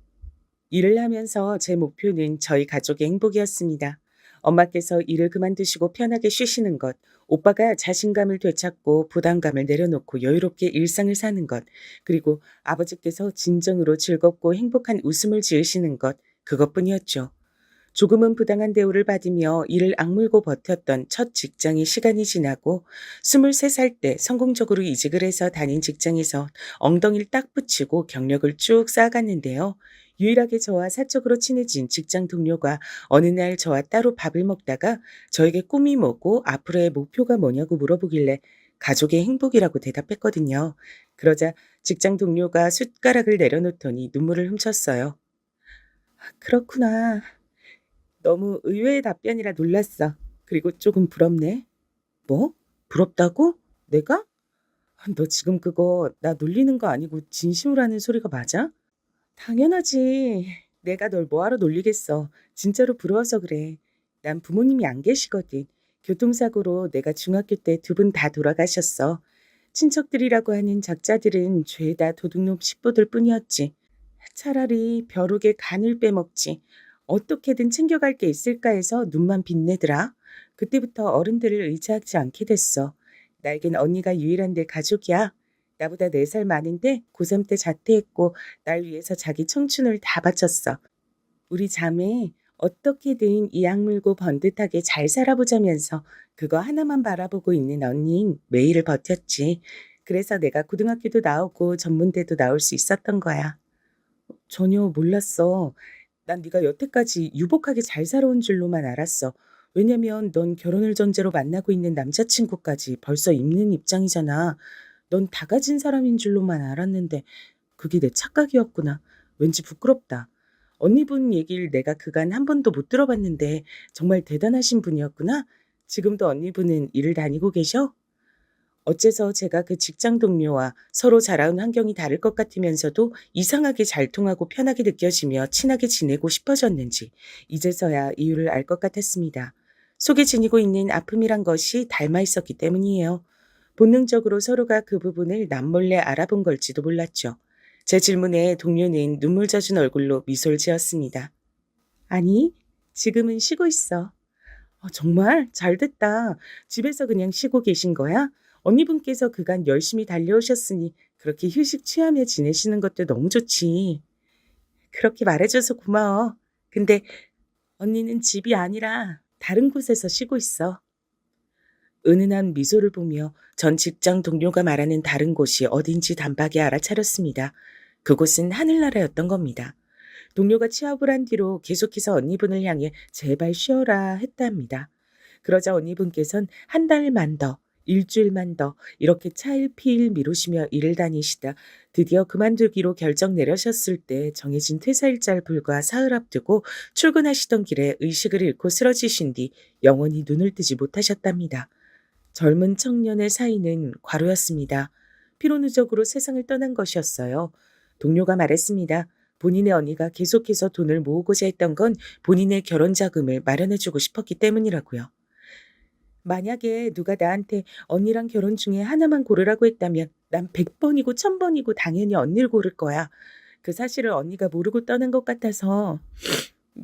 일을 하면서 제 목표는 저희 가족의 행복이었습니다. 엄마께서 일을 그만두시고 편하게 쉬시는 것, 오빠가 자신감을 되찾고 부담감을 내려놓고 여유롭게 일상을 사는 것, 그리고 아버지께서 진정으로 즐겁고 행복한 웃음을 지으시는 것, 그것뿐이었죠. 조금은 부당한 대우를 받으며 이를 악물고 버텼던 첫 직장의 시간이 지나고 23살 때 성공적으로 이직을 해서 다닌 직장에서 엉덩이를 딱 붙이고 경력을 쭉 쌓아갔는데요. 유일하게 저와 사적으로 친해진 직장 동료가 어느 날 저와 따로 밥을 먹다가 저에게 꿈이 뭐고 앞으로의 목표가 뭐냐고 물어보길래 가족의 행복이라고 대답했거든요. 그러자 직장 동료가 숟가락을 내려놓더니 눈물을 훔쳤어요. 그렇구나. 너무 의외의 답변이라 놀랐어. 그리고 조금 부럽네. 뭐? 부럽다고? 내가? 너 지금 그거 나 놀리는 거 아니고 진심으로 하는 소리가 맞아? 당연하지. 내가 널 뭐하러 놀리겠어. 진짜로 부러워서 그래. 난 부모님이 안 계시거든. 교통사고로 내가 중학교 때 두 분 다 돌아가셨어. 친척들이라고 하는 작자들은 죄다 도둑놈 식보들 뿐이었지. 차라리 벼룩에 간을 빼먹지. 어떻게든 챙겨갈 게 있을까 해서 눈만 빛내더라. 그때부터 어른들을 의지하지 않게 됐어. 나에겐 언니가 유일한 내 가족이야. 나보다 4살 많은데 고3 때 자퇴했고 날 위해서 자기 청춘을 다 바쳤어. 우리 자매 어떻게든 이 악물고 번듯하게 잘 살아보자면서 그거 하나만 바라보고 있는 언니는 매일을 버텼지. 그래서 내가 고등학교도 나오고 전문대도 나올 수 있었던 거야. 전혀 몰랐어. 난 네가 여태까지 유복하게 잘 살아온 줄로만 알았어. 왜냐면 넌 결혼을 전제로 만나고 있는 남자친구까지 벌써 있는 입장이잖아. 넌 다 가진 사람인 줄로만 알았는데 그게 내 착각이었구나. 왠지 부끄럽다. 언니분 얘기를 내가 그간 한 번도 못 들어봤는데 정말 대단하신 분이었구나. 지금도 언니분은 일을 다니고 계셔? 어째서 제가 그 직장 동료와 서로 자라온 환경이 다를 것 같으면서도 이상하게 잘 통하고 편하게 느껴지며 친하게 지내고 싶어졌는지 이제서야 이유를 알 것 같았습니다. 속에 지니고 있는 아픔이란 것이 닮아 있었기 때문이에요. 본능적으로 서로가 그 부분을 남몰래 알아본 걸지도 몰랐죠. 제 질문에 동료는 눈물 젖은 얼굴로 미소를 지었습니다. 아니, 지금은 쉬고 있어. 정말 잘됐다. 집에서 그냥 쉬고 계신 거야? 언니분께서 그간 열심히 달려오셨으니 그렇게 휴식 취하며 지내시는 것도 너무 좋지. 그렇게 말해줘서 고마워. 근데 언니는 집이 아니라 다른 곳에서 쉬고 있어. 은은한 미소를 보며 전 직장 동료가 말하는 다른 곳이 어딘지 단박에 알아차렸습니다. 그곳은 하늘나라였던 겁니다. 동료가 취업을 한 뒤로 계속해서 언니분을 향해 제발 쉬어라 했답니다. 그러자 언니분께선 한 달만 더, 일주일만 더 이렇게 차일피일 미루시며 일을 다니시다 드디어 그만두기로 결정 내려셨을 때 정해진 퇴사일자를 불과 사흘 앞두고 출근하시던 길에 의식을 잃고 쓰러지신 뒤 영원히 눈을 뜨지 못하셨답니다. 젊은 청년의 사이는 과로였습니다. 피로 누적으로 세상을 떠난 것이었어요. 동료가 말했습니다. 본인의 언니가 계속해서 돈을 모으고자 했던 건 본인의 결혼 자금을 마련해주고 싶었기 때문이라고요. 만약에 누가 나한테 언니랑 결혼 중에 하나만 고르라고 했다면 난 100번이고 1000번이고 당연히 언니를 고를 거야. 그 사실을 언니가 모르고 떠난 것 같아서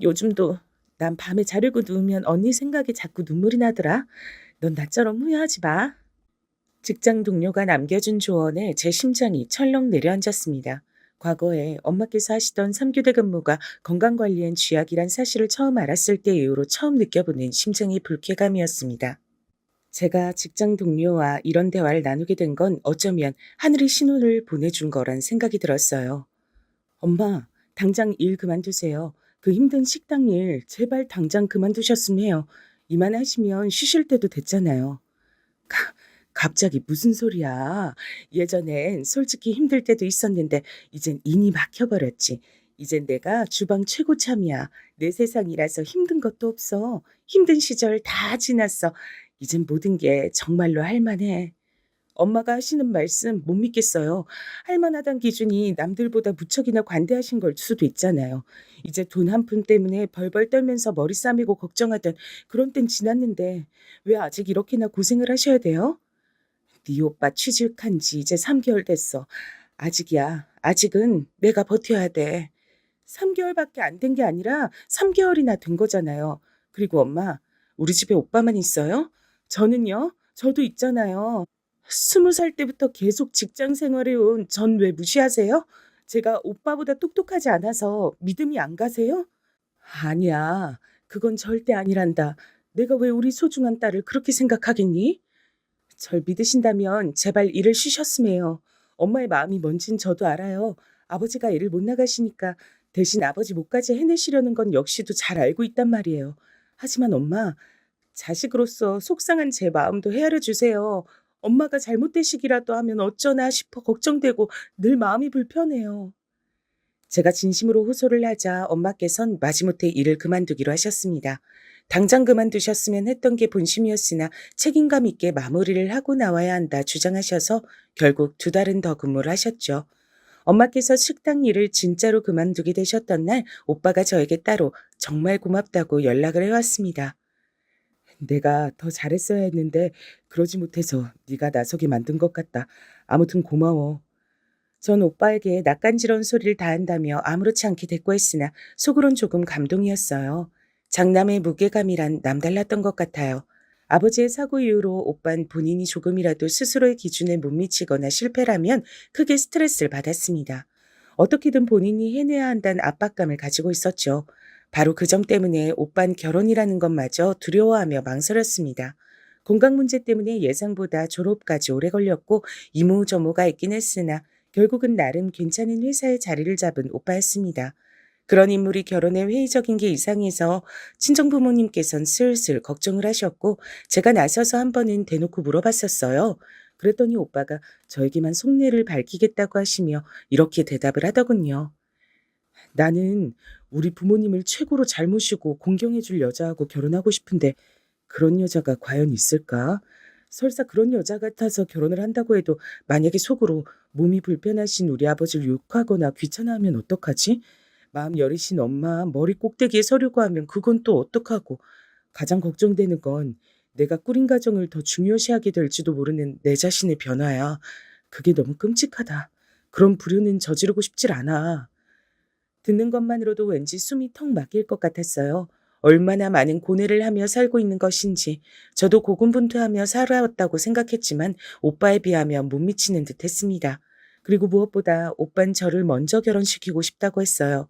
요즘도 난 밤에 자려고 누우면 언니 생각에 자꾸 눈물이 나더라. 넌 나처럼 후회하지 마. 직장 동료가 남겨준 조언에 제 심장이 철렁 내려앉았습니다. 과거에 엄마께서 하시던 3교대 근무가 건강관리엔 쥐약이란 사실을 처음 알았을 때 이후로 처음 느껴보는 심장의 불쾌감이었습니다. 제가 직장 동료와 이런 대화를 나누게 된 건 어쩌면 하늘이 신호를 보내준 거란 생각이 들었어요. 엄마, 당장 일 그만두세요. 그 힘든 식당 일 제발 당장 그만두셨으면 해요. 이만하시면 쉬실 때도 됐잖아요. 갑자기 무슨 소리야. 예전엔 솔직히 힘들 때도 있었는데 이젠 인이 막혀버렸지. 이젠 내가 주방 최고참이야. 내 세상이라서 힘든 것도 없어. 힘든 시절 다 지났어. 이젠 모든 게 정말로 할만해. 엄마가 하시는 말씀 못 믿겠어요. 할만하단 기준이 남들보다 무척이나 관대하신 걸 수도 있잖아요. 이제 돈 한 푼 때문에 벌벌 떨면서 머리 싸매고 걱정하던 그런 땐 지났는데 왜 아직 이렇게나 고생을 하셔야 돼요? 네 오빠 취직한 지 이제 3개월 됐어. 아직이야. 아직은 내가 버텨야 돼. 3개월밖에 안 된 게 아니라 3개월이나 된 거잖아요. 그리고 엄마, 우리 집에 오빠만 있어요? 저는요? 저도 있잖아요. 20살 때부터 계속 직장 생활해온 전 왜 무시하세요? 제가 오빠보다 똑똑하지 않아서 믿음이 안 가세요? 아니야. 그건 절대 아니란다. 내가 왜 우리 소중한 딸을 그렇게 생각하겠니? 절 믿으신다면 제발 일을 쉬셨으면 해요. 엄마의 마음이 뭔진 저도 알아요. 아버지가 일을 못 나가시니까 대신 아버지 목까지 해내시려는 건 역시도 잘 알고 있단 말이에요. 하지만 엄마, 자식으로서 속상한 제 마음도 헤아려 주세요. 엄마가 잘못되시기라도 하면 어쩌나 싶어 걱정되고 늘 마음이 불편해요. 제가 진심으로 호소를 하자 엄마께선 마지못해 일을 그만두기로 하셨습니다. 당장 그만두셨으면 했던 게 본심이었으나 책임감 있게 마무리를 하고 나와야 한다 주장하셔서 결국 2달은 더 근무를 하셨죠. 엄마께서 식당 일을 진짜로 그만두게 되셨던 날 오빠가 저에게 따로 정말 고맙다고 연락을 해왔습니다. 내가 더 잘했어야 했는데 그러지 못해서 네가 나서게 만든 것 같다. 아무튼 고마워. 전 오빠에게 낯간지러운 소리를 다한다며 아무렇지 않게 대꾸했으나 속으론 조금 감동이었어요. 장남의 무게감이란 남달랐던 것 같아요. 아버지의 사고 이후로 오빤 본인이 조금이라도 스스로의 기준에 못 미치거나 실패라면 크게 스트레스를 받았습니다. 어떻게든 본인이 해내야 한다는 압박감을 가지고 있었죠. 바로 그 점 때문에 오빤 결혼이라는 것마저 두려워하며 망설였습니다. 건강 문제 때문에 예상보다 졸업까지 오래 걸렸고 이모저모가 있긴 했으나 결국은 나름 괜찮은 회사에 자리를 잡은 오빠였습니다. 그런 인물이 결혼에 회의적인 게 이상해서 친정부모님께선 슬슬 걱정을 하셨고 제가 나서서 한 번은 대놓고 물어봤었어요. 그랬더니 오빠가 저에게만 속내를 밝히겠다고 하시며 이렇게 대답을 하더군요. 나는 우리 부모님을 최고로 잘 모시고 공경해 줄 여자하고 결혼하고 싶은데 그런 여자가 과연 있을까? 설사 그런 여자 같아서 결혼을 한다고 해도 만약에 속으로 몸이 불편하신 우리 아버지를 욕하거나 귀찮아하면 어떡하지? 마음 여리신 엄마 머리 꼭대기에 서려고 하면 그건 또 어떡하고. 가장 걱정되는 건 내가 꾸린 가정을 더 중요시하게 될지도 모르는 내 자신의 변화야. 그게 너무 끔찍하다. 그런 불효는 저지르고 싶질 않아. 듣는 것만으로도 왠지 숨이 턱 막힐 것 같았어요. 얼마나 많은 고뇌를 하며 살고 있는 것인지 저도 고군분투하며 살아왔다고 생각했지만 오빠에 비하면 못 미치는 듯 했습니다. 그리고 무엇보다 오빤 저를 먼저 결혼시키고 싶다고 했어요.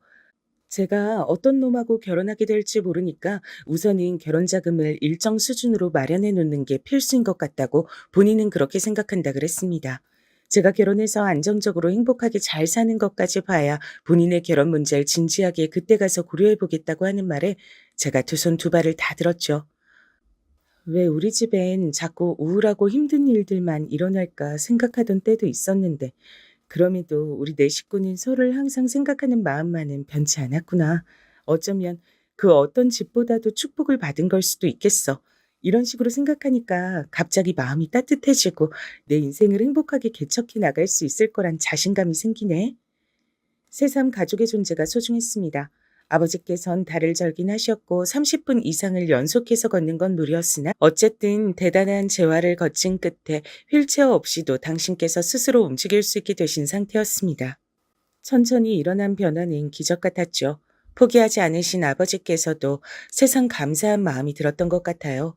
제가 어떤 놈하고 결혼하게 될지 모르니까 우선은 결혼 자금을 일정 수준으로 마련해 놓는 게 필수인 것 같다고 본인은 그렇게 생각한다 그랬습니다. 제가 결혼해서 안정적으로 행복하게 잘 사는 것까지 봐야 본인의 결혼 문제를 진지하게 그때 가서 고려해 보겠다고 하는 말에 제가 두 손 두 발을 다 들었죠. 왜 우리 집엔 자꾸 우울하고 힘든 일들만 일어날까 생각하던 때도 있었는데 그럼에도 우리 네 식구는 서로를 항상 생각하는 마음만은 변치 않았구나. 어쩌면 그 어떤 집보다도 축복을 받은 걸 수도 있겠어. 이런 식으로 생각하니까 갑자기 마음이 따뜻해지고 내 인생을 행복하게 개척해 나갈 수 있을 거란 자신감이 생기네. 새삼 가족의 존재가 소중했습니다. 아버지께선 달을 절긴 하셨고 30분 이상을 연속해서 걷는 건 무리였으나 어쨌든 대단한 재활을 거친 끝에 휠체어 없이도 당신께서 스스로 움직일 수 있게 되신 상태였습니다. 천천히 일어난 변화는 기적 같았죠. 포기하지 않으신 아버지께서도 세상 감사한 마음이 들었던 것 같아요.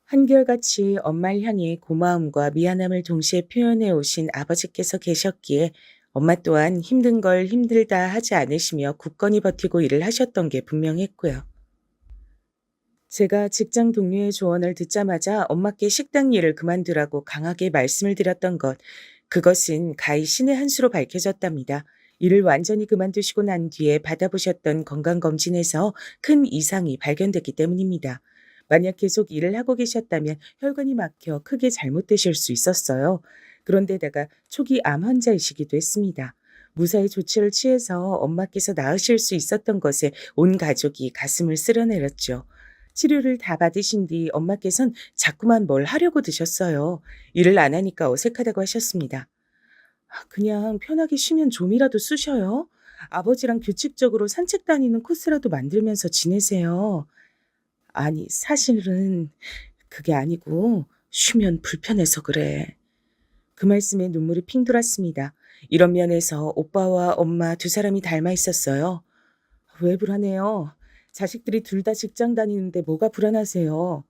한결같이 엄마를 향해 고마움과 미안함을 동시에 표현해 오신 아버지께서 계셨기에 엄마 또한 힘든 걸 힘들다 하지 않으시며 굳건히 버티고 일을 하셨던 게 분명했고요. 제가 직장 동료의 조언을 듣자마자 엄마께 식당 일을 그만두라고 강하게 말씀을 드렸던 것, 그것은 가히 신의 한 수로 밝혀졌답니다. 일을 완전히 그만두시고 난 뒤에 받아보셨던 건강검진에서 큰 이상이 발견됐기 때문입니다. 만약 계속 일을 하고 계셨다면 혈관이 막혀 크게 잘못되실 수 있었어요. 그런데다가 초기 암 환자이시기도 했습니다. 무사히 조치를 취해서 엄마께서 나으실 수 있었던 것에 온 가족이 가슴을 쓸어내렸죠. 치료를 다 받으신 뒤 엄마께선 자꾸만 뭘 하려고 드셨어요. 일을 안 하니까 어색하다고 하셨습니다. 그냥 편하게 쉬면 좀이라도 쑤셔요. 아버지랑 규칙적으로 산책 다니는 코스라도 만들면서 지내세요. 아니, 사실은 그게 아니고 쉬면 불편해서 그래. 그 말씀에 눈물이 핑 돌았습니다. 이런 면에서 오빠와 엄마 두 사람이 닮아 있었어요. 왜 불안해요? 자식들이 둘 다 직장 다니는데 뭐가 불안하세요?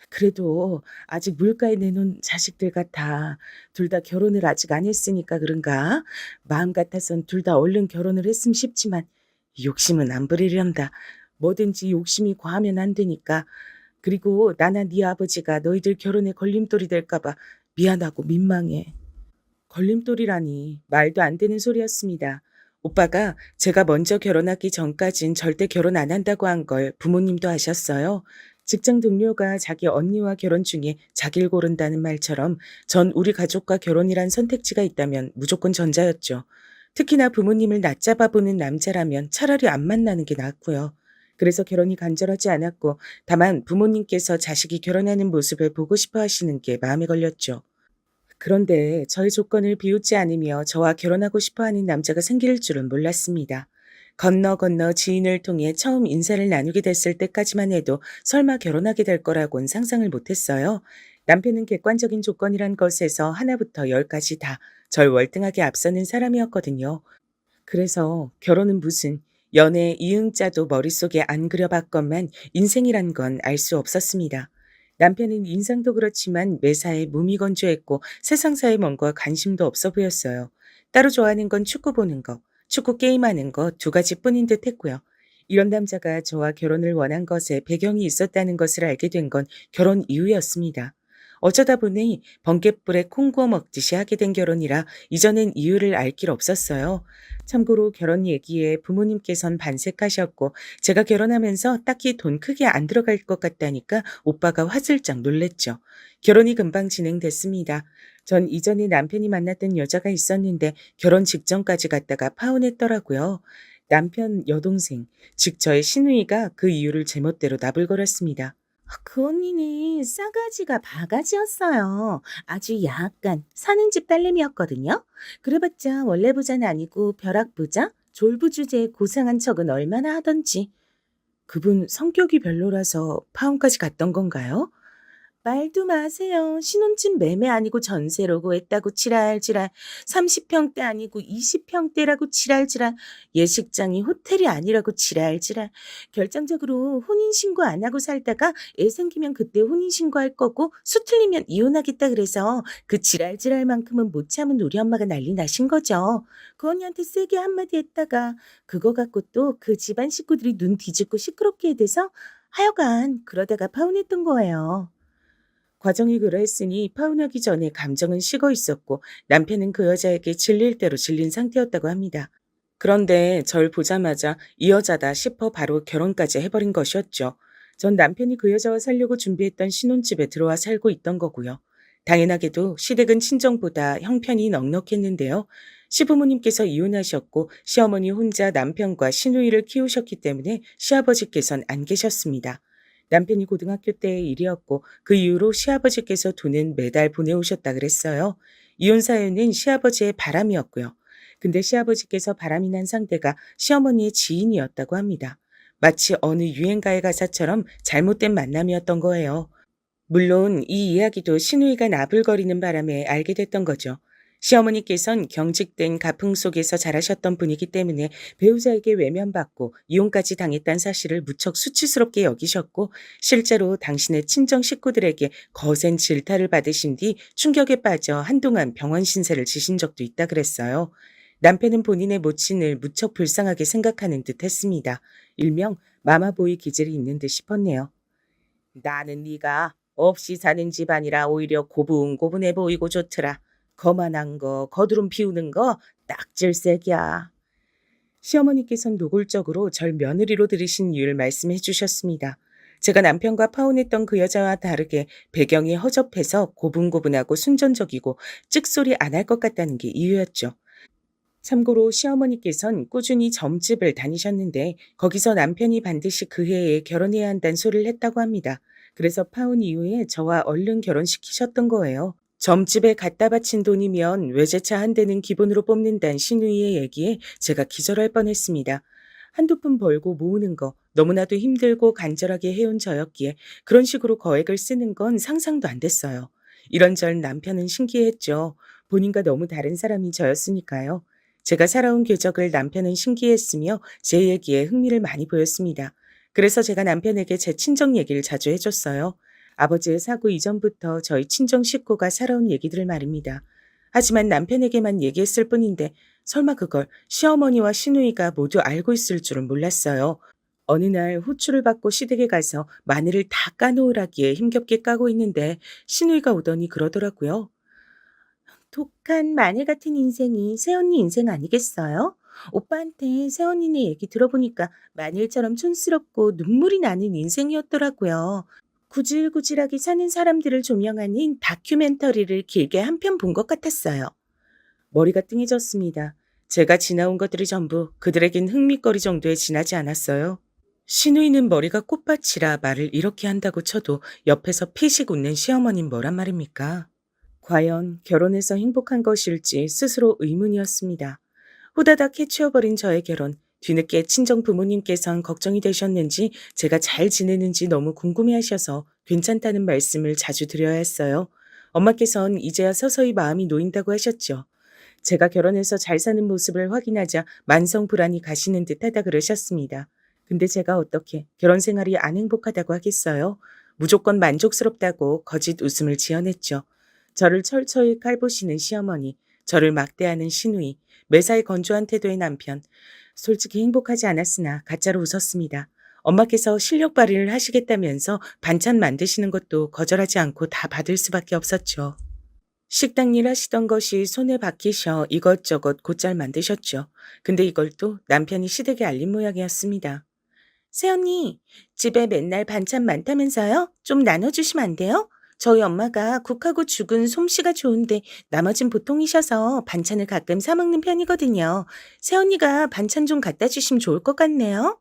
그래도 아직 물가에 내놓은 자식들 같아. 둘 다 결혼을 아직 안 했으니까 그런가? 마음 같아선 둘 다 얼른 결혼을 했으면 싶지만 욕심은 안 부리련다. 뭐든지 욕심이 과하면 안 되니까. 그리고 나나 네 아버지가 너희들 결혼에 걸림돌이 될까 봐 미안하고 민망해. 걸림돌이라니 말도 안 되는 소리였습니다. 오빠가 제가 먼저 결혼하기 전까진 절대 결혼 안 한다고 한 걸 부모님도 아셨어요. 직장 동료가 자기 언니와 결혼 중에 자기를 고른다는 말처럼 전 우리 가족과 결혼이란 선택지가 있다면 무조건 전자였죠. 특히나 부모님을 낮잡아 보는 남자라면 차라리 안 만나는 게 낫고요. 그래서 결혼이 간절하지 않았고 다만 부모님께서 자식이 결혼하는 모습을 보고 싶어 하시는 게 마음에 걸렸죠. 그런데 저의 조건을 비웃지 않으며 저와 결혼하고 싶어 하는 남자가 생길 줄은 몰랐습니다. 건너 건너 지인을 통해 처음 인사를 나누게 됐을 때까지만 해도 설마 결혼하게 될 거라고는 상상을 못했어요. 남편은 객관적인 조건이란 것에서 하나부터 열까지 다 절 월등하게 앞서는 사람이었거든요. 그래서 결혼은 무슨 연애 이응자도 머릿속에 안 그려봤건만 인생이란 건 알 수 없었습니다. 남편은 인상도 그렇지만 매사에 무미건조했고 세상사의 뭔가 관심도 없어 보였어요. 따로 좋아하는 건 축구 보는 거, 축구 게임하는 거 두 가지뿐인 듯 했고요. 이런 남자가 저와 결혼을 원한 것에 배경이 있었다는 것을 알게 된 건 결혼 이후였습니다. 어쩌다 보니 번갯불에 콩 구워 먹듯이 하게 된 결혼이라 이전엔 이유를 알 길 없었어요. 참고로 결혼 얘기에 부모님께선 반색하셨고 제가 결혼하면서 딱히 돈 크게 안 들어갈 것 같다니까 오빠가 화들짝 놀랬죠. 결혼이 금방 진행됐습니다. 전 이전에 남편이 만났던 여자가 있었는데 결혼 직전까지 갔다가 파혼했더라고요. 남편 여동생, 즉 저의 시누이가 그 이유를 제멋대로 나불거렸습니다. 그 언니는 싸가지가 바가지였어요. 아주 약간 사는 집 딸내미였거든요. 그래봤자 원래 부자는 아니고 벼락 부자? 졸부 주제에 고상한 척은 얼마나 하던지. 그분 성격이 별로라서 파혼까지 갔던 건가요? 말도 마세요. 신혼집 매매 아니고 전세로 구했다고 지랄지랄. 30평대 아니고 20평대라고 지랄지랄. 예식장이 호텔이 아니라고 지랄지랄. 결정적으로 혼인신고 안 하고 살다가 애 생기면 그때 혼인신고할 거고 수 틀리면 이혼하겠다 그래서 그 지랄지랄만큼은 못 참은 우리 엄마가 난리 나신 거죠. 그 언니한테 세게 한마디 했다가 그거 갖고 또 그 집안 식구들이 눈 뒤집고 시끄럽게 돼서 하여간 그러다가 파혼했던 거예요. 과정이 그러했으니 파혼하기 전에 감정은 식어 있었고 남편은 그 여자에게 질릴 대로 질린 상태였다고 합니다. 그런데 절 보자마자 이 여자다 싶어 바로 결혼까지 해버린 것이었죠. 전 남편이 그 여자와 살려고 준비했던 신혼집에 들어와 살고 있던 거고요. 당연하게도 시댁은 친정보다 형편이 넉넉했는데요. 시부모님께서 이혼하셨고 시어머니 혼자 남편과 시누이를 키우셨기 때문에 시아버지께선 안 계셨습니다. 남편이 고등학교 때의 일이었고 그 이후로 시아버지께서 돈은 매달 보내오셨다 그랬어요. 이혼 사유는 시아버지의 바람이었고요. 근데 시아버지께서 바람이 난 상대가 시어머니의 지인이었다고 합니다. 마치 어느 유행가의 가사처럼 잘못된 만남이었던 거예요. 물론 이 이야기도 시누이가 나불거리는 바람에 알게 됐던 거죠. 시어머니께선 경직된 가풍 속에서 자라셨던 분이기 때문에 배우자에게 외면받고 이혼까지 당했다는 사실을 무척 수치스럽게 여기셨고 실제로 당신의 친정 식구들에게 거센 질타를 받으신 뒤 충격에 빠져 한동안 병원 신세를 지신 적도 있다 그랬어요. 남편은 본인의 모친을 무척 불쌍하게 생각하는 듯 했습니다. 일명 마마보이 기질이 있는 듯 싶었네요. 나는 네가 없이 사는 집안이라 오히려 고분고분해 보이고 좋더라. 거만한 거, 거드름 피우는 거 딱 질색이야. 시어머니께서는 노골적으로 절 며느리로 들이신 이유를 말씀해 주셨습니다. 제가 남편과 파혼했던 그 여자와 다르게 배경이 허접해서 고분고분하고 순전적이고 찍소리 안 할 것 같다는 게 이유였죠. 참고로 시어머니께선 꾸준히 점집을 다니셨는데 거기서 남편이 반드시 그 해에 결혼해야 한다는 소리를 했다고 합니다. 그래서 파혼 이후에 저와 얼른 결혼시키셨던 거예요. 점집에 갖다 바친 돈이면 외제차 한 대는 기본으로 뽑는다는 시누이의 얘기에 제가 기절할 뻔했습니다. 한두 푼 벌고 모으는 거 너무나도 힘들고 간절하게 해온 저였기에 그런 식으로 거액을 쓰는 건 상상도 안 됐어요. 이런저런 남편은 신기했죠. 본인과 너무 다른 사람이 저였으니까요. 제가 살아온 궤적을 남편은 신기했으며 제 얘기에 흥미를 많이 보였습니다. 그래서 제가 남편에게 제 친정 얘기를 자주 해줬어요. 아버지의 사고 이전부터 저희 친정 식구가 살아온 얘기들을 말입니다. 하지만 남편에게만 얘기했을 뿐인데 설마 그걸 시어머니와 시누이가 모두 알고 있을 줄은 몰랐어요. 어느 날 호출을 받고 시댁에 가서 마늘을 다 까놓으라기에 힘겹게 까고 있는데 시누이가 오더니 그러더라고요. 독한 마늘 같은 인생이 새언니 인생 아니겠어요? 오빠한테 새언니네 얘기 들어보니까 마늘처럼 촌스럽고 눈물이 나는 인생이었더라고요. 구질구질하게 사는 사람들을 조명하는 다큐멘터리를 길게 한 편 본 것 같았어요. 머리가 띵해졌습니다. 제가 지나온 것들이 전부 그들에겐 흥미거리 정도에 지나지 않았어요. 시누이는 머리가 꽃밭이라 말을 이렇게 한다고 쳐도 옆에서 피식 웃는 시어머니는 뭐란 말입니까? 과연 결혼해서 행복한 것일지 스스로 의문이었습니다. 후다닥 해치워버린 저의 결혼, 뒤늦게 친정 부모님께선 걱정이 되셨는지 제가 잘 지내는지 너무 궁금해하셔서 괜찮다는 말씀을 자주 드려야 했어요. 엄마께선 이제야 서서히 마음이 놓인다고 하셨죠. 제가 결혼해서 잘 사는 모습을 확인하자 만성 불안이 가시는 듯하다 그러셨습니다. 근데 제가 어떻게 결혼 생활이 안 행복하다고 하겠어요? 무조건 만족스럽다고 거짓 웃음을 지어냈죠. 저를 철저히 깔보시는 시어머니, 저를 막대하는 시누이, 매사에 건조한 태도의 남편. 솔직히 행복하지 않았으나 가짜로 웃었습니다. 엄마께서 실력 발휘를 하시겠다면서 반찬 만드시는 것도 거절하지 않고 다 받을 수밖에 없었죠. 식당 일 하시던 것이 손에 박히셔 이것저것 곧잘 만드셨죠. 근데 이걸 또 남편이 시댁에 알린 모양이었습니다. 새언니, 집에 맨날 반찬 많다면서요? 좀 나눠주시면 안 돼요? 저희 엄마가 국하고 죽은 솜씨가 좋은데 나머진 보통이셔서 반찬을 가끔 사 먹는 편이거든요. 새언니가 반찬 좀 갖다 주시면 좋을 것 같네요.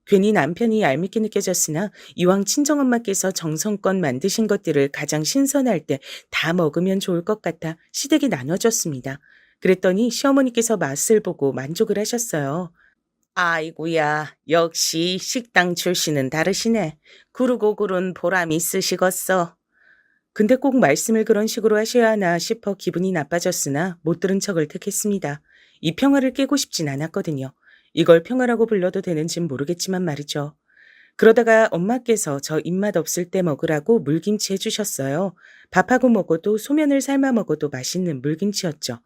괜히 남편이 얄밉게 느껴졌으나 이왕 친정엄마께서 정성껏 만드신 것들을 가장 신선할 때 다 먹으면 좋을 것 같아 시댁에 나눠줬습니다. 그랬더니 시어머니께서 맛을 보고 만족을 하셨어요. 아이고야, 역시 식당 출신은 다르시네. 구르고 구른 보람이 있으시겠어. 근데 꼭 말씀을 그런 식으로 하셔야 하나 싶어 기분이 나빠졌으나 못 들은 척을 택했습니다. 이 평화를 깨고 싶진 않았거든요. 이걸 평화라고 불러도 되는진 모르겠지만 말이죠. 그러다가 엄마께서 저 입맛 없을 때 먹으라고 물김치 해주셨어요. 밥하고 먹어도 소면을 삶아 먹어도 맛있는 물김치였죠.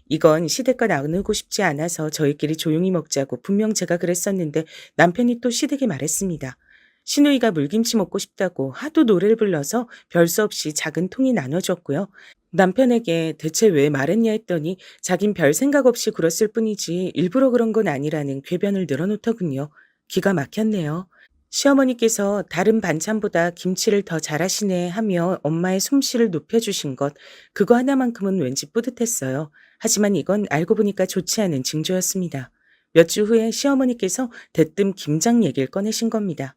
이건 시댁과 나누고 싶지 않아서 저희끼리 조용히 먹자고 분명 제가 그랬었는데 남편이 또 시댁에 말했습니다. 시누이가 물김치 먹고 싶다고 하도 노래를 불러서 별 수 없이 작은 통이 나눠줬고요. 남편에게 대체 왜 말했냐 했더니 자긴 별 생각 없이 굴었을 뿐이지 일부러 그런 건 아니라는 궤변을 늘어놓더군요. 기가 막혔네요. 시어머니께서 다른 반찬보다 김치를 더 잘하시네 하며 엄마의 솜씨를 높여주신 것, 그거 하나만큼은 왠지 뿌듯했어요. 하지만 이건 알고 보니까 좋지 않은 징조였습니다. 몇 주 후에 시어머니께서 대뜸 김장 얘기를 꺼내신 겁니다.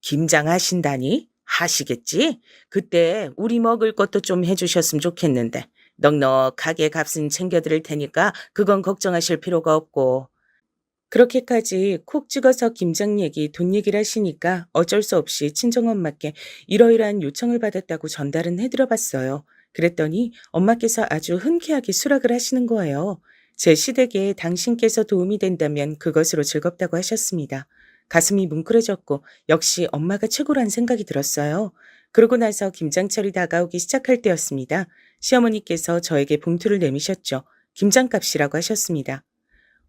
김장 하신다니? 하시겠지? 그때 우리 먹을 것도 좀 해주셨으면 좋겠는데 넉넉하게 값은 챙겨드릴 테니까 그건 걱정하실 필요가 없고. 그렇게까지 콕 찍어서 김장 얘기, 돈 얘기를 하시니까 어쩔 수 없이 친정엄마께 이러이러한 요청을 받았다고 전달은 해드려봤어요. 그랬더니 엄마께서 아주 흔쾌하게 수락을 하시는 거예요. 제 시댁에 당신께서 도움이 된다면 그것으로 즐겁다고 하셨습니다. 가슴이 뭉클해졌고 역시 엄마가 최고란 생각이 들었어요. 그러고 나서 김장철이 다가오기 시작할 때였습니다. 시어머니께서 저에게 봉투를 내미셨죠. 김장값이라고 하셨습니다.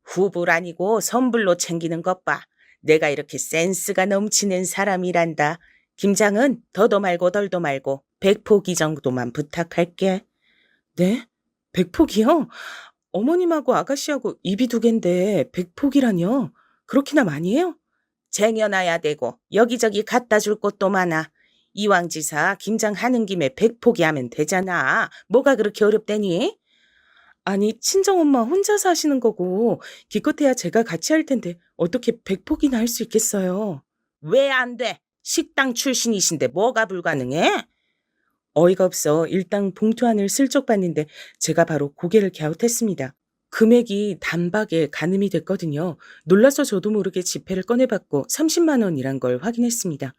후불 아니고 선불로 챙기는 것 봐. 내가 이렇게 센스가 넘치는 사람이란다. 김장은 더도 말고 덜도 말고 100포기 정도만 부탁할게. 네? 100포기요? 어머님하고 아가씨하고 입이 두 갠데 100포기라뇨? 그렇게나 많이 해요? 쟁여놔야 되고 여기저기 갖다 줄 곳도 많아. 이왕지사 김장하는 김에 100포기 하면 되잖아. 뭐가 그렇게 어렵대니? 아니, 친정엄마 혼자 사시는 거고 기껏해야 제가 같이 할 텐데 어떻게 100포기나 할 수 있겠어요? 왜 안 돼? 식당 출신이신데 뭐가 불가능해? 어이가 없어 일당 봉투 안을 슬쩍 봤는데 제가 바로 고개를 갸웃했습니다. 금액이 단박에 가늠이 됐거든요. 놀라서 저도 모르게 지폐를 꺼내봤고 30만 원이란 걸 확인했습니다.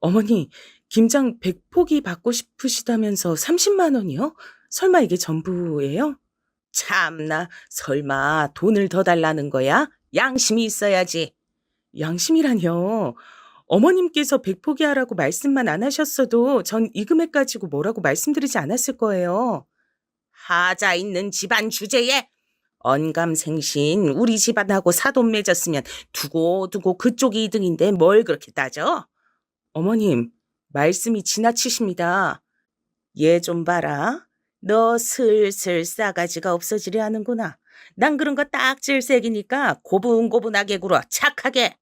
어머니, 김장 100포기 받고 싶으시다면서 30만 원이요? 설마 이게 전부예요? 참나, 설마 돈을 더 달라는 거야? 양심이 있어야지. 양심이라뇨. 어머님께서 100포기 하라고 말씀만 안 하셨어도 전 이 금액 가지고 뭐라고 말씀드리지 않았을 거예요. 하자 있는 집안 주제에 언감생신 우리 집안하고 사돈 맺었으면 두고두고 그쪽이 이등인데 뭘 그렇게 따져? 어머님, 말씀이 지나치십니다. 얘 좀 봐라. 너 슬슬 싸가지가 없어지려 하는구나. 난 그런 거 딱 질색이니까 고분고분하게 굴어 착하게.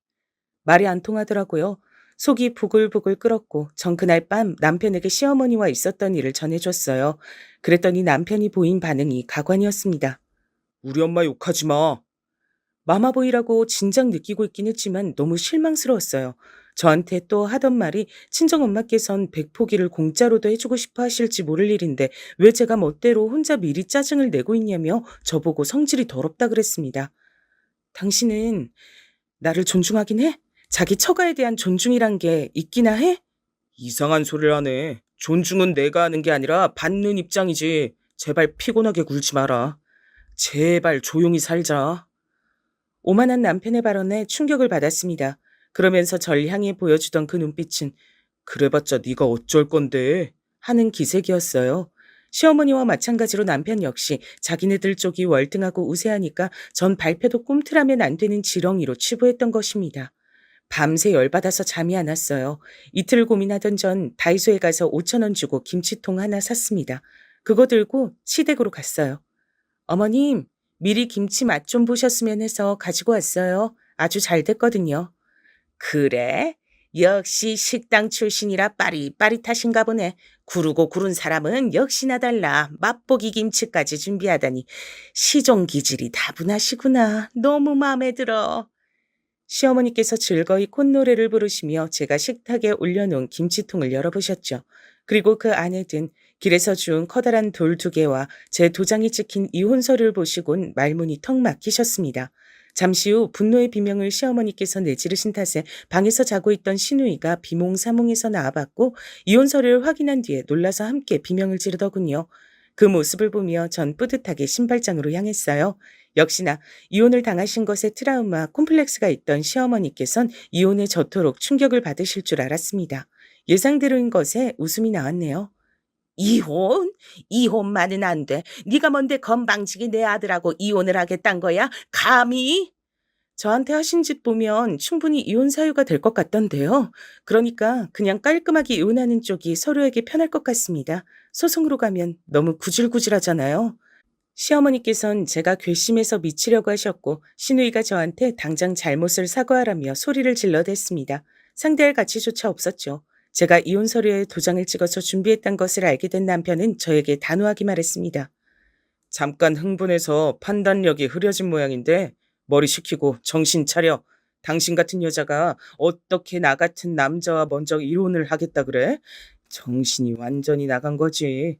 말이 안 통하더라고요. 속이 부글부글 끓었고 전 그날 밤 남편에게 시어머니와 있었던 일을 전해줬어요. 그랬더니 남편이 보인 반응이 가관이었습니다. 우리 엄마 욕하지 마. 마마보이라고 진작 느끼고 있긴 했지만 너무 실망스러웠어요. 저한테 또 하던 말이 친정엄마께선 100포기를 공짜로도 해주고 싶어 하실지 모를 일인데 왜 제가 멋대로 혼자 미리 짜증을 내고 있냐며 저보고 성질이 더럽다 그랬습니다. 당신은 나를 존중하긴 해? 자기 처가에 대한 존중이란 게 있기나 해? 이상한 소리를 하네. 존중은 내가 하는 게 아니라 받는 입장이지. 제발 피곤하게 굴지 마라. 제발 조용히 살자. 오만한 남편의 발언에 충격을 받았습니다. 그러면서 절 향해 보여주던 그 눈빛은 그래봤자 네가 어쩔 건데 하는 기색이었어요. 시어머니와 마찬가지로 남편 역시 자기네들 쪽이 월등하고 우세하니까 전 발표도 꿈틀하면 안 되는 지렁이로 치부했던 것입니다. 밤새 열받아서 잠이 안 왔어요. 이틀 고민하던 전 다이소에 가서 5천 원 주고 김치통 하나 샀습니다. 그거 들고 시댁으로 갔어요. 어머님, 미리 김치 맛 좀 보셨으면 해서 가지고 왔어요. 아주 잘 됐거든요. 그래? 역시 식당 출신이라 빠릿빠릿하신가 보네. 구르고 구른 사람은 역시나 달라. 맛보기 김치까지 준비하다니. 시종 기질이 다분하시구나. 너무 마음에 들어. 시어머니께서 즐거이 콧노래를 부르시며 제가 식탁에 올려놓은 김치통을 열어보셨죠. 그리고 그 안에 든 길에서 주운 커다란 돌 2개와 제 도장이 찍힌 이혼 서류를 보시곤 말문이 턱 막히셨습니다. 잠시 후 분노의 비명을 시어머니께서 내지르신 탓에 방에서 자고 있던 시누이가 비몽사몽해서 나와봤고 이혼 서류를 확인한 뒤에 놀라서 함께 비명을 지르더군요. 그 모습을 보며 전 뿌듯하게 신발장으로 향했어요. 역시나 이혼을 당하신 것에 트라우마, 콤플렉스가 있던 시어머니께선 이혼에 저토록 충격을 받으실 줄 알았습니다. 예상대로인 것에 웃음이 나왔네요. 이혼? 이혼만은 안 돼. 네가 뭔데 건방지게 내 아들하고 이혼을 하겠단 거야? 감히? 저한테 하신 짓 보면 충분히 이혼 사유가 될 것 같던데요. 그러니까 그냥 깔끔하게 이혼하는 쪽이 서로에게 편할 것 같습니다. 소송으로 가면 너무 구질구질하잖아요. 시어머니께선 제가 괘씸해서 미치려고 하셨고 시누이가 저한테 당장 잘못을 사과하라며 소리를 질러댔습니다. 상대할 가치조차 없었죠. 제가 이혼 서류에 도장을 찍어서 준비했던 것을 알게 된 남편은 저에게 단호하게 말했습니다. 잠깐 흥분해서 판단력이 흐려진 모양인데 머리 식히고 정신 차려. 당신 같은 여자가 어떻게 나 같은 남자와 먼저 이혼을 하겠다 그래? 정신이 완전히 나간 거지.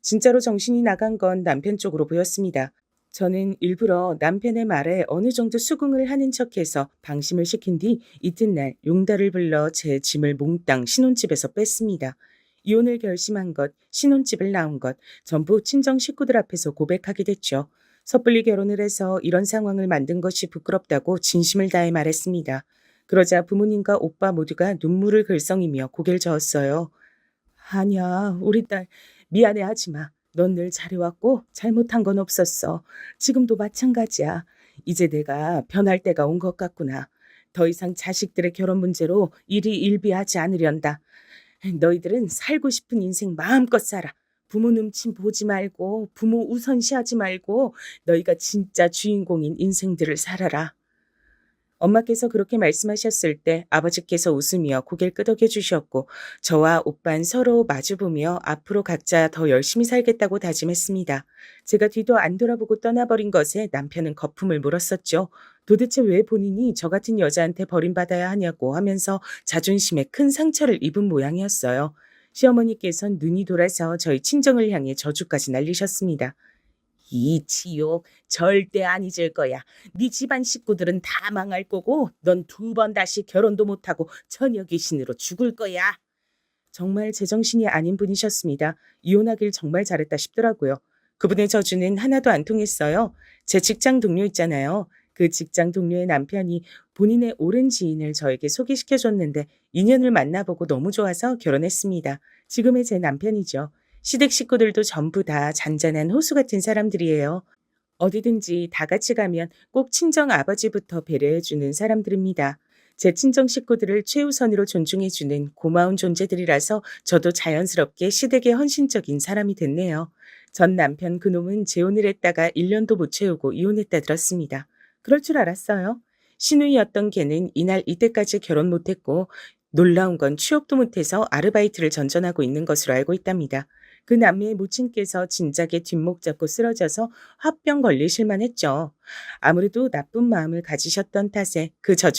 진짜로 정신이 나간 건 남편 쪽으로 보였습니다. 저는 일부러 남편의 말에 어느 정도 수긍을 하는 척해서 방심을 시킨 뒤 이튿날 용달을 불러 제 짐을 몽땅 신혼집에서 뺐습니다. 이혼을 결심한 것, 신혼집을 나온 것, 전부 친정 식구들 앞에서 고백하게 됐죠. 섣불리 결혼을 해서 이런 상황을 만든 것이 부끄럽다고 진심을 다해 말했습니다. 그러자 부모님과 오빠 모두가 눈물을 글썽이며 고개를 저었어요. 아니야, 우리 딸 미안해하지 마. 넌 늘 잘해왔고 잘못한 건 없었어. 지금도 마찬가지야. 이제 내가 변할 때가 온 것 같구나. 더 이상 자식들의 결혼 문제로 일이 일비하지 않으련다. 너희들은 살고 싶은 인생 마음껏 살아. 부모 눈치 보지 말고 부모 우선시하지 말고 너희가 진짜 주인공인 인생들을 살아라. 엄마께서 그렇게 말씀하셨을 때 아버지께서 웃으며 고개를 끄덕여 주셨고 저와 오빤 서로 마주보며 앞으로 각자 더 열심히 살겠다고 다짐했습니다. 제가 뒤도 안 돌아보고 떠나버린 것에 남편은 거품을 물었었죠. 도대체 왜 본인이 저 같은 여자한테 버림받아야 하냐고 하면서 자존심에 큰 상처를 입은 모양이었어요. 시어머니께선 눈이 돌아서 저희 친정을 향해 저주까지 날리셨습니다. 이 지옥 절대 안 잊을 거야. 네 집안 식구들은 다 망할 거고 넌 2번 다시 결혼도 못하고 처녀 귀신으로 죽을 거야. 정말 제정신이 아닌 분이셨습니다. 이혼하길 정말 잘했다 싶더라고요. 그분의 저주는 하나도 안 통했어요. 제 직장 동료 있잖아요. 그 직장 동료의 남편이 본인의 오랜 지인을 저에게 소개시켜줬는데 인연을 만나보고 너무 좋아서 결혼했습니다. 지금의 제 남편이죠. 시댁 식구들도 전부 다 잔잔한 호수 같은 사람들이에요. 어디든지 다 같이 가면 꼭 친정 아버지부터 배려해주는 사람들입니다. 제 친정 식구들을 최우선으로 존중해주는 고마운 존재들이라서 저도 자연스럽게 시댁에 헌신적인 사람이 됐네요. 전 남편 그놈은 재혼을 했다가 1년도 못 채우고 이혼했다 들었습니다. 그럴 줄 알았어요. 시누이였던 걔는 이날 이때까지 결혼 못했고 놀라운 건 취업도 못해서 아르바이트를 전전하고 있는 것으로 알고 있답니다. 그 남매의 모친께서 진작에 뒷목 잡고 쓰러져서 화병 걸리실만 했죠. 아무래도 나쁜 마음을 가지셨던 탓에 그 저주가